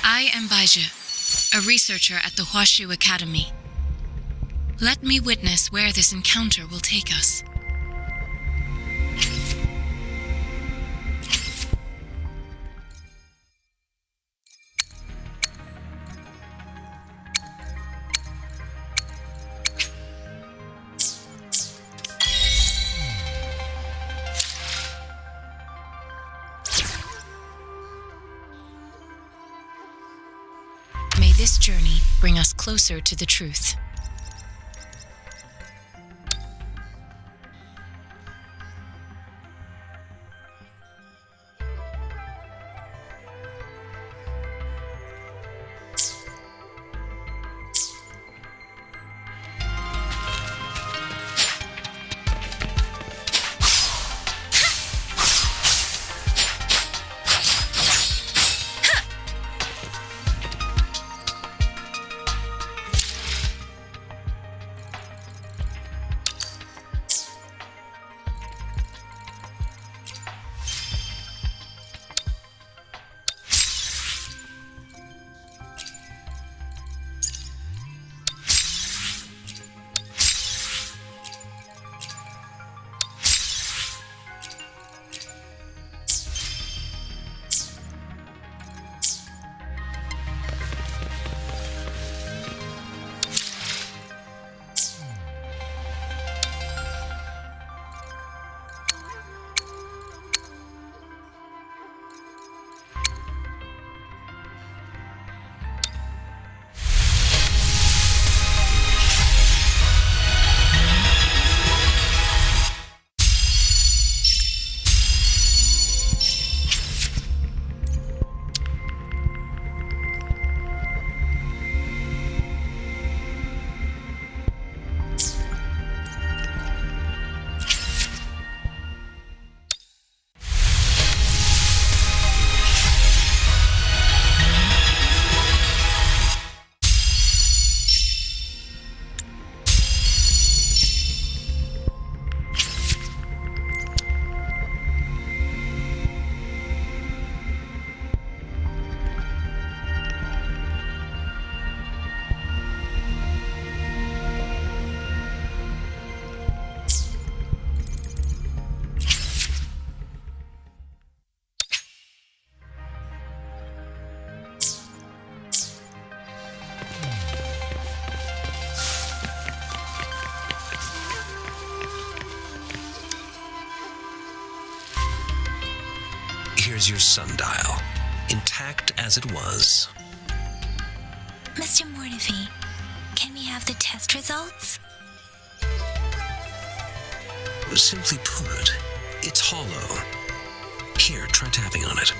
I am Baizhi, a researcher at the Huashu Academy. Let me witness where this encounter will take us. May this journey bring us closer to the truth. here's your sundial, intact as it was. Mr. Mortivy, can we have the test results? Simply put, it's hollow. Here, try tapping on it.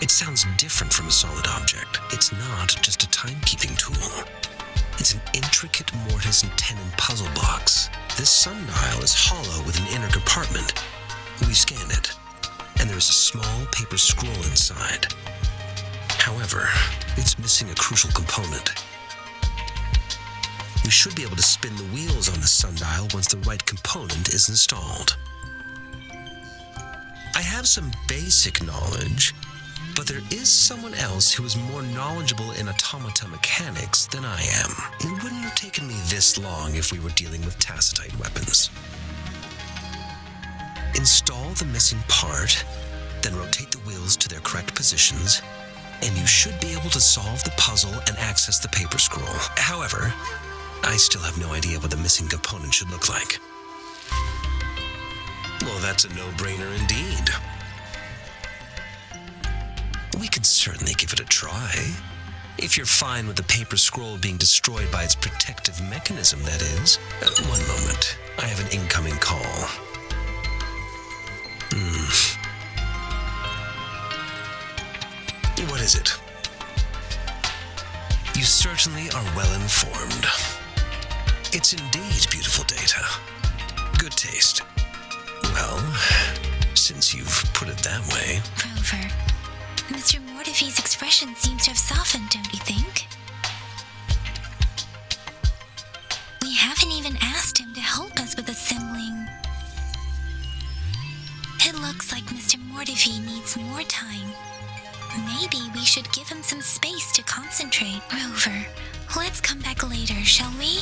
It sounds different from a solid object. It's not just a timekeeping tool. It's an intricate mortise and tenon puzzle box. This sundial is hollow with an inner compartment. We scan it, and there is a small paper scroll inside. However, it's missing a crucial component. We should be able to spin the wheels on the sundial once the right component is installed. I have some basic knowledge, but there is someone else who is more knowledgeable in automata mechanics than I am. It wouldn't have taken me this long if we were dealing with tacitite weapons. Install the missing part, then rotate the wheels to their correct positions, and you should be able to solve the puzzle and access the paper scroll. However, I still have no idea what the missing component should look like. Well, that's a no-brainer indeed. We could certainly give it a try. If you're fine with the paper scroll being destroyed by its protective mechanism, that is. One moment. I have an incoming call. What is it? You certainly are well informed. It's indeed beautiful data. Good taste. Well, since you've put it that way... Rover, Mr. Mortivy's expression seems to have softened, don't you think? We haven't even asked him to help us with assembling. It looks like Mr. Mortivy needs more time. Maybe we should give him some space to concentrate. Rover, let's come back later, shall we?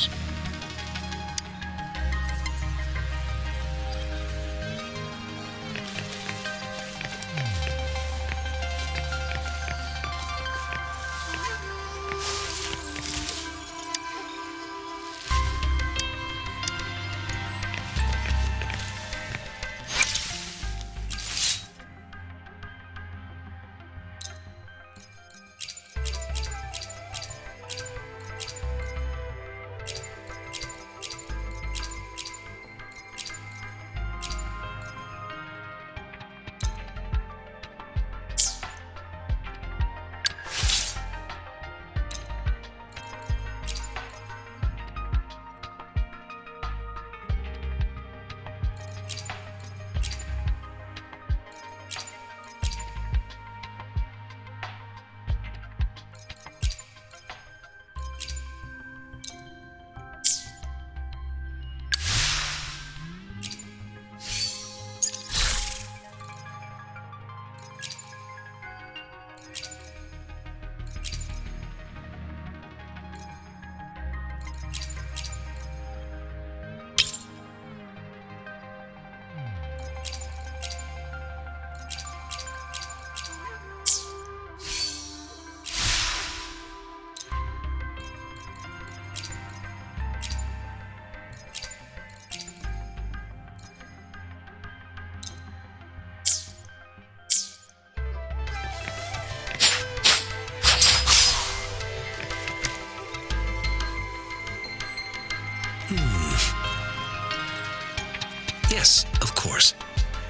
Yes, of course.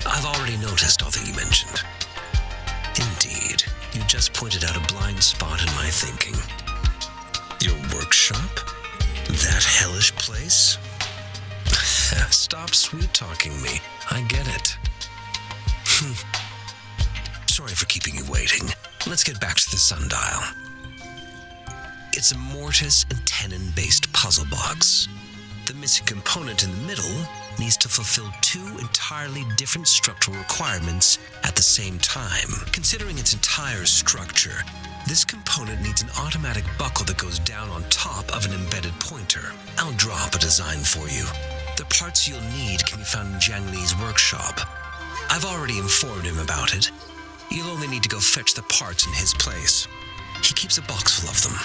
I've already noticed all that you mentioned. Indeed, you just pointed out a blind spot in my thinking. Your workshop? That hellish place? Stop sweet-talking me. I get it. Sorry for keeping you waiting. Let's get back to the sundial. It's a mortise and tenon-based puzzle box. The missing component in the middle needs to fulfill two entirely different structural requirements at the same time. Considering its entire structure, this component needs an automatic buckle that goes down on top of an embedded pointer. I'll draw up a design for you. The parts you'll need can be found in Jiang Li's workshop. I've already informed him about it. You'll only need to go fetch the parts in his place. He keeps a box full of them.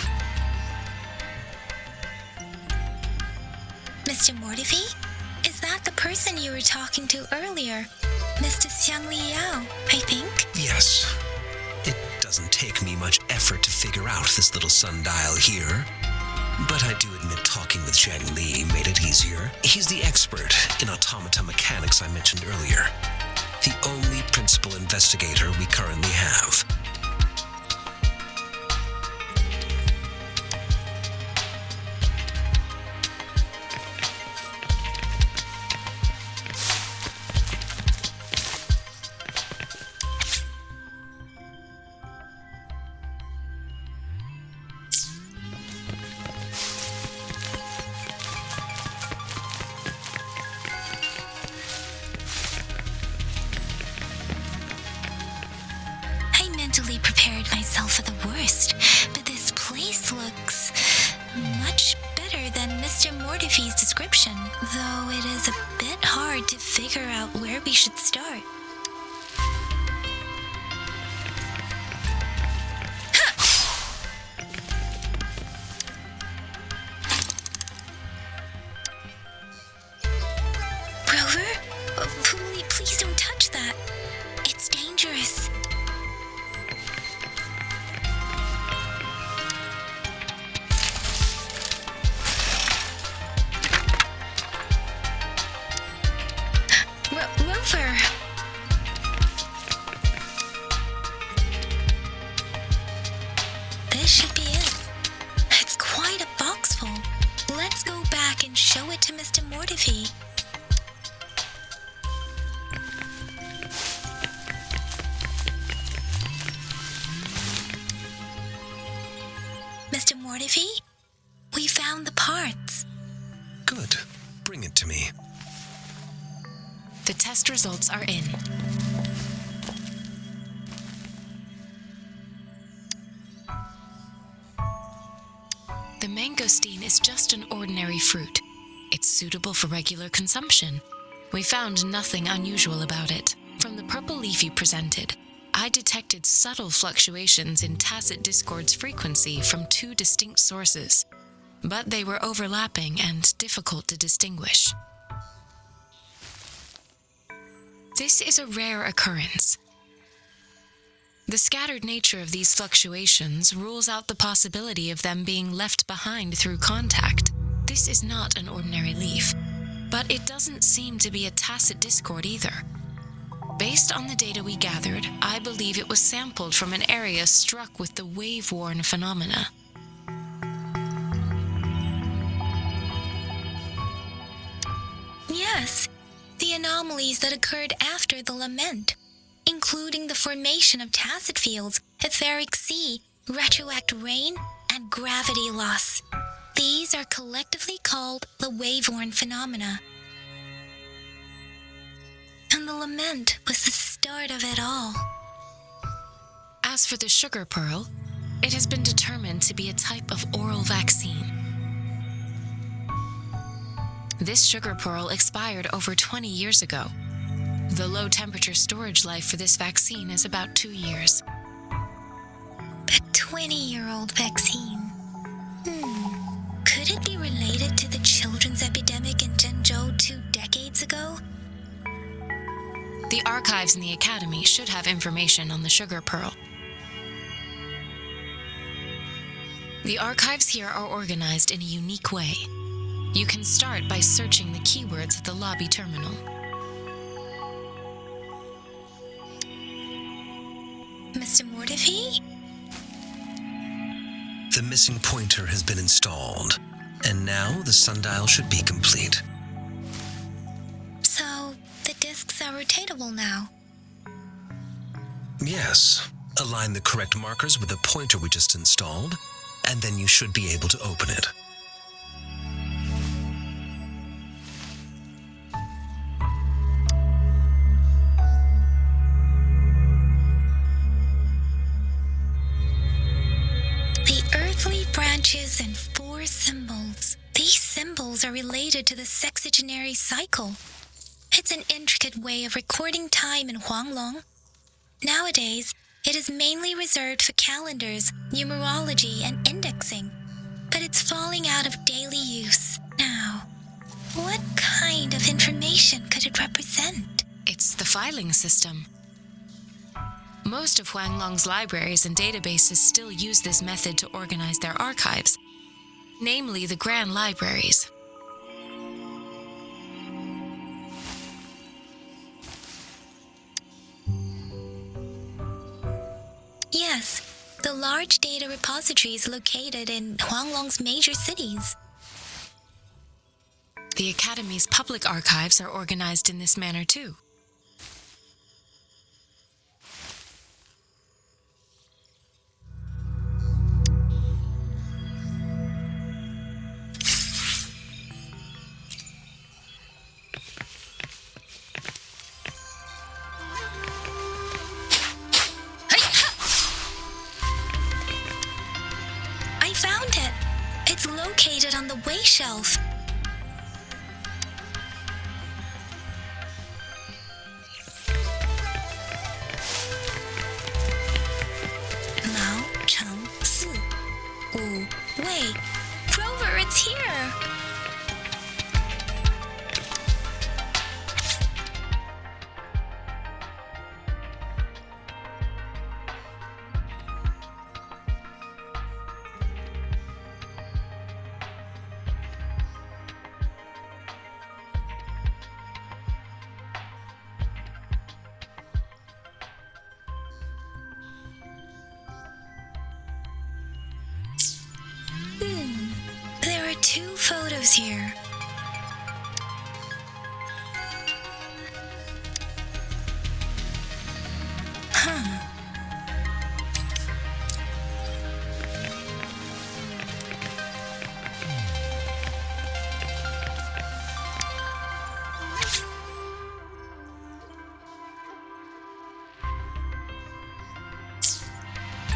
Mr. Mortivy, is that the person you were talking to earlier? Mr. Xiang Liao, I think? Yes. It doesn't take me much effort to figure out this little sundial here. But I do admit talking with Zhang Li made it easier. He's the expert in automata mechanics I mentioned earlier. The only principal investigator we currently have. Prepared myself for the worst, but this place looks much better than Mr. Mortify's description, though it is a bit hard to figure out where we should start. Rover? Please don't touch that. It's dangerous. Rover! This should be it. It's quite a box full. Let's go back and show it to Mr. Mortify. Mr. Mortify, we found the parts. Good. Bring it to me. The test results are in. The mangosteen is just an ordinary fruit. It's suitable for regular consumption. We found nothing unusual about it. From the purple leaf you presented, I detected subtle fluctuations in tacit discord's frequency from two distinct sources, but they were overlapping and difficult to distinguish. This is a rare occurrence. The scattered nature of these fluctuations rules out the possibility of them being left behind through contact. This is not an ordinary leaf, but it doesn't seem to be a tacit discord either. Based on the data we gathered, I believe it was sampled from an area struck with the wave-worn phenomena. Yes. The anomalies that occurred after the lament, including the formation of tacit fields, etheric sea, retroact rain, and gravity loss. These are collectively called the wave-worn phenomena. And the lament was the start of it all. As for the sugar pearl, it has been determined to be a type of oral vaccine. This sugar pearl expired over 20 years ago. The low-temperature storage life for this vaccine is about 2 years. A 20-year-old vaccine. Could it be related to the children's epidemic in Zhengzhou 2 decades ago? The archives in the Academy should have information on the sugar pearl. The archives here are organized in a unique way. You can start by searching the keywords at the lobby terminal. Mr. Mortify? The missing pointer has been installed, and now the sundial should be complete. So, the discs are rotatable now? Yes. Align the correct markers with the pointer we just installed, and then you should be able to open it. Branches and 4 symbols. These symbols are related to the sexagenary cycle. It's an intricate way of recording time in Huanglong. Nowadays, it is mainly reserved for calendars, numerology, and indexing, but it's falling out of daily use. Now, what kind of information filing system. Most of Huanglong's libraries and databases still use this method to organize their archives, namely the Grand Libraries. Yes, the large data repositories located in Huanglong's major cities. The Academy's public archives are organized in this manner too. I found it. It's located on the way shelf. Wait, Rover, it's here! There are 2 photos here.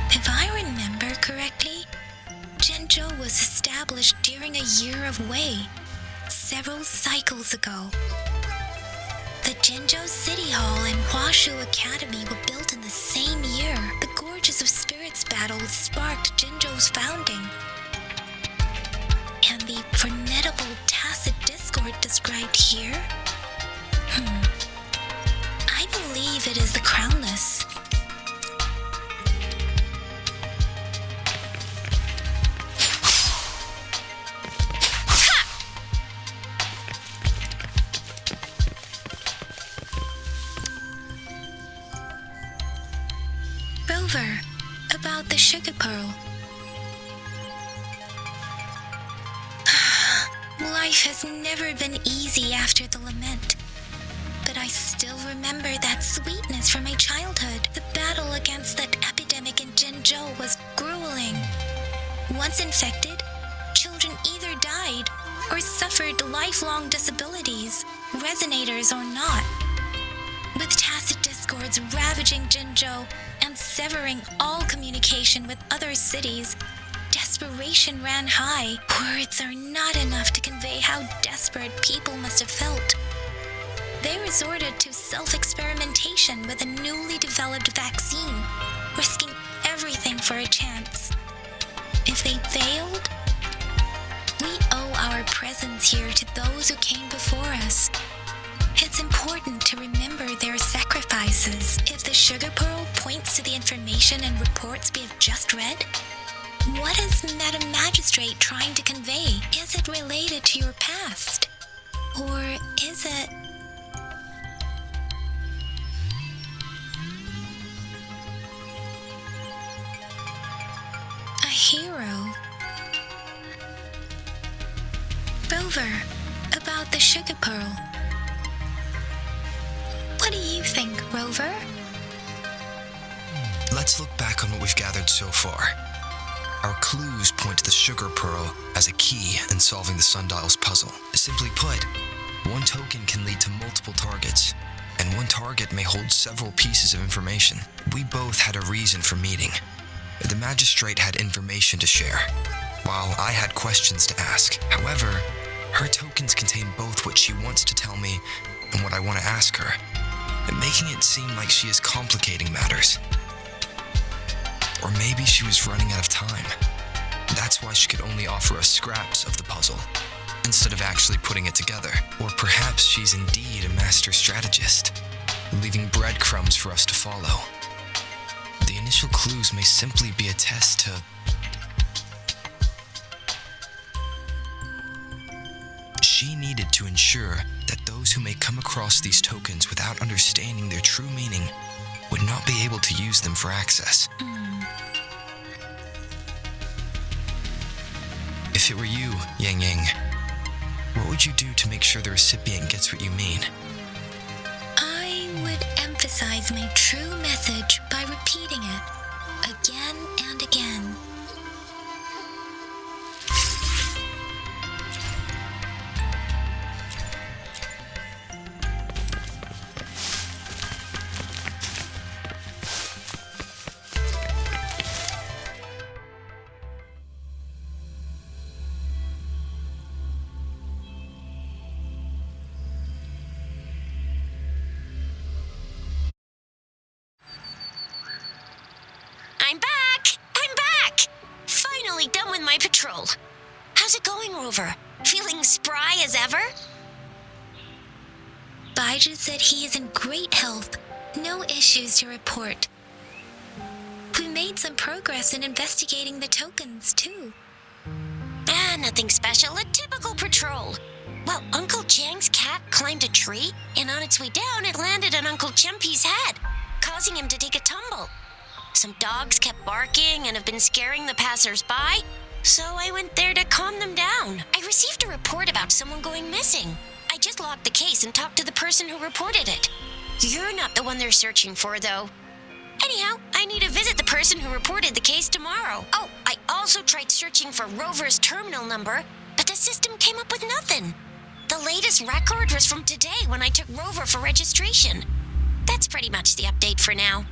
If I remember correctly, Zhenzhou was established during a year of Wei, several cycles ago. The Zhenzhou City Hall and Huashu Academy were built in the same year. The Gorges of Spirits battle sparked Zhenzhou's founding. And the formidable tacit discord described here? I believe it is the Crownless. Rover, about the sugar pearl. Life has never been easy after the lament, but I still remember that sweetness from my childhood. The battle against that epidemic in Zhenzhou was grueling. Once infected, children either died or suffered lifelong disabilities, resonators or not. With tacit discords ravaging Zhenzhou and severing all communication with other cities, desperation ran high. Words are not enough to convey how desperate people must have felt. They resorted to self-experimentation with a newly developed vaccine, risking everything for a chance. If they failed, we owe our presence here to those who came before us. It's important to remember their sacrifices. If the sugar pearl points to the information and reports we have just read, what is Madam Magistrate trying to convey? Is it related to your past? Or is it... a hero? Rover, about the sugar pearl. What do you think, Rover? Let's look back on what we've gathered so far. Our clues point to the sugar pearl as a key in solving the sundial's puzzle. Simply put, one token can lead to multiple targets, and one target may hold several pieces of information. We both had a reason for meeting. The magistrate had information to share, while I had questions to ask. However, her tokens contain both what she wants to tell me and what I want to ask her, making it seem like she is complicating matters. Or maybe she was running out of time. That's why she could only offer us scraps of the puzzle, instead of actually putting it together. Or perhaps she's indeed a master strategist. leaving breadcrumbs for us to follow. The initial clues may simply be a test to... She needed to ensure that those who may come across these tokens without understanding their true meaning would not be able to use them for access. If it were you, Yangyang, what would you do to make sure the recipient gets what you mean? I would emphasize my true message by repeating it again and again. I'm back! Finally done with my patrol. How's it going, Rover? Feeling spry as ever? Baizhi said he is in great health. No issues to report. We made some progress in investigating the tokens, too. Nothing special. A typical patrol. Well, Uncle Chang's cat climbed a tree, and on its way down, it landed on Uncle Chempi's head, causing him to take a tumble. Some dogs kept barking and have been scaring the passers-by, so I went there to calm them down. I received a report about someone going missing. I just logged the case and talked to the person who reported it. You're not the one they're searching for, though. Anyhow, I need to visit the person who reported the case tomorrow. Oh, I also tried searching for Rover's terminal number, but the system came up with nothing. The latest record was from today when I took Rover for registration. That's pretty much the update for now.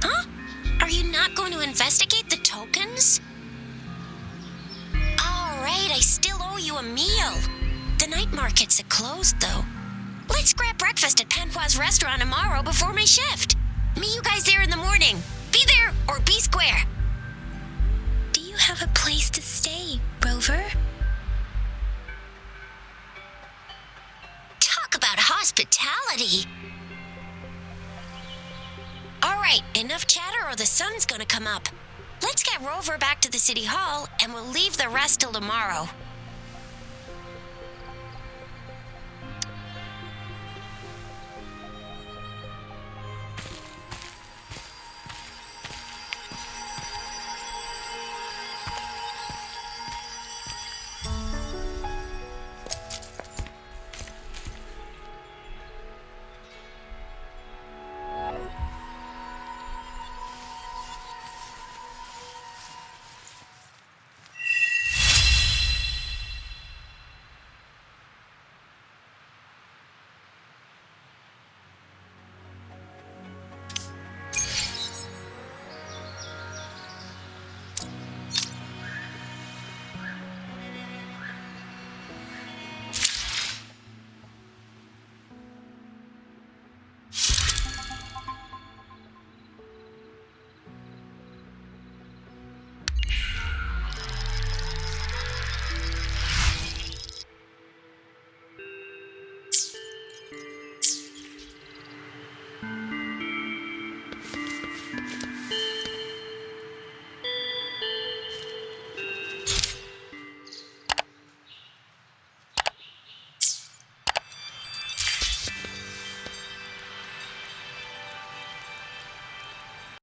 Huh? Are you not going to investigate the tokens? All right, I still owe you a meal. The night markets are closed, though. Let's grab breakfast at Panhua's restaurant tomorrow before my shift. Meet you guys there in the morning. Be there or be square. Do you have a place to stay, Rover? Talk about hospitality. All right, enough chatter or the sun's gonna come up. Let's get Rover back to the city hall and we'll leave the rest till tomorrow.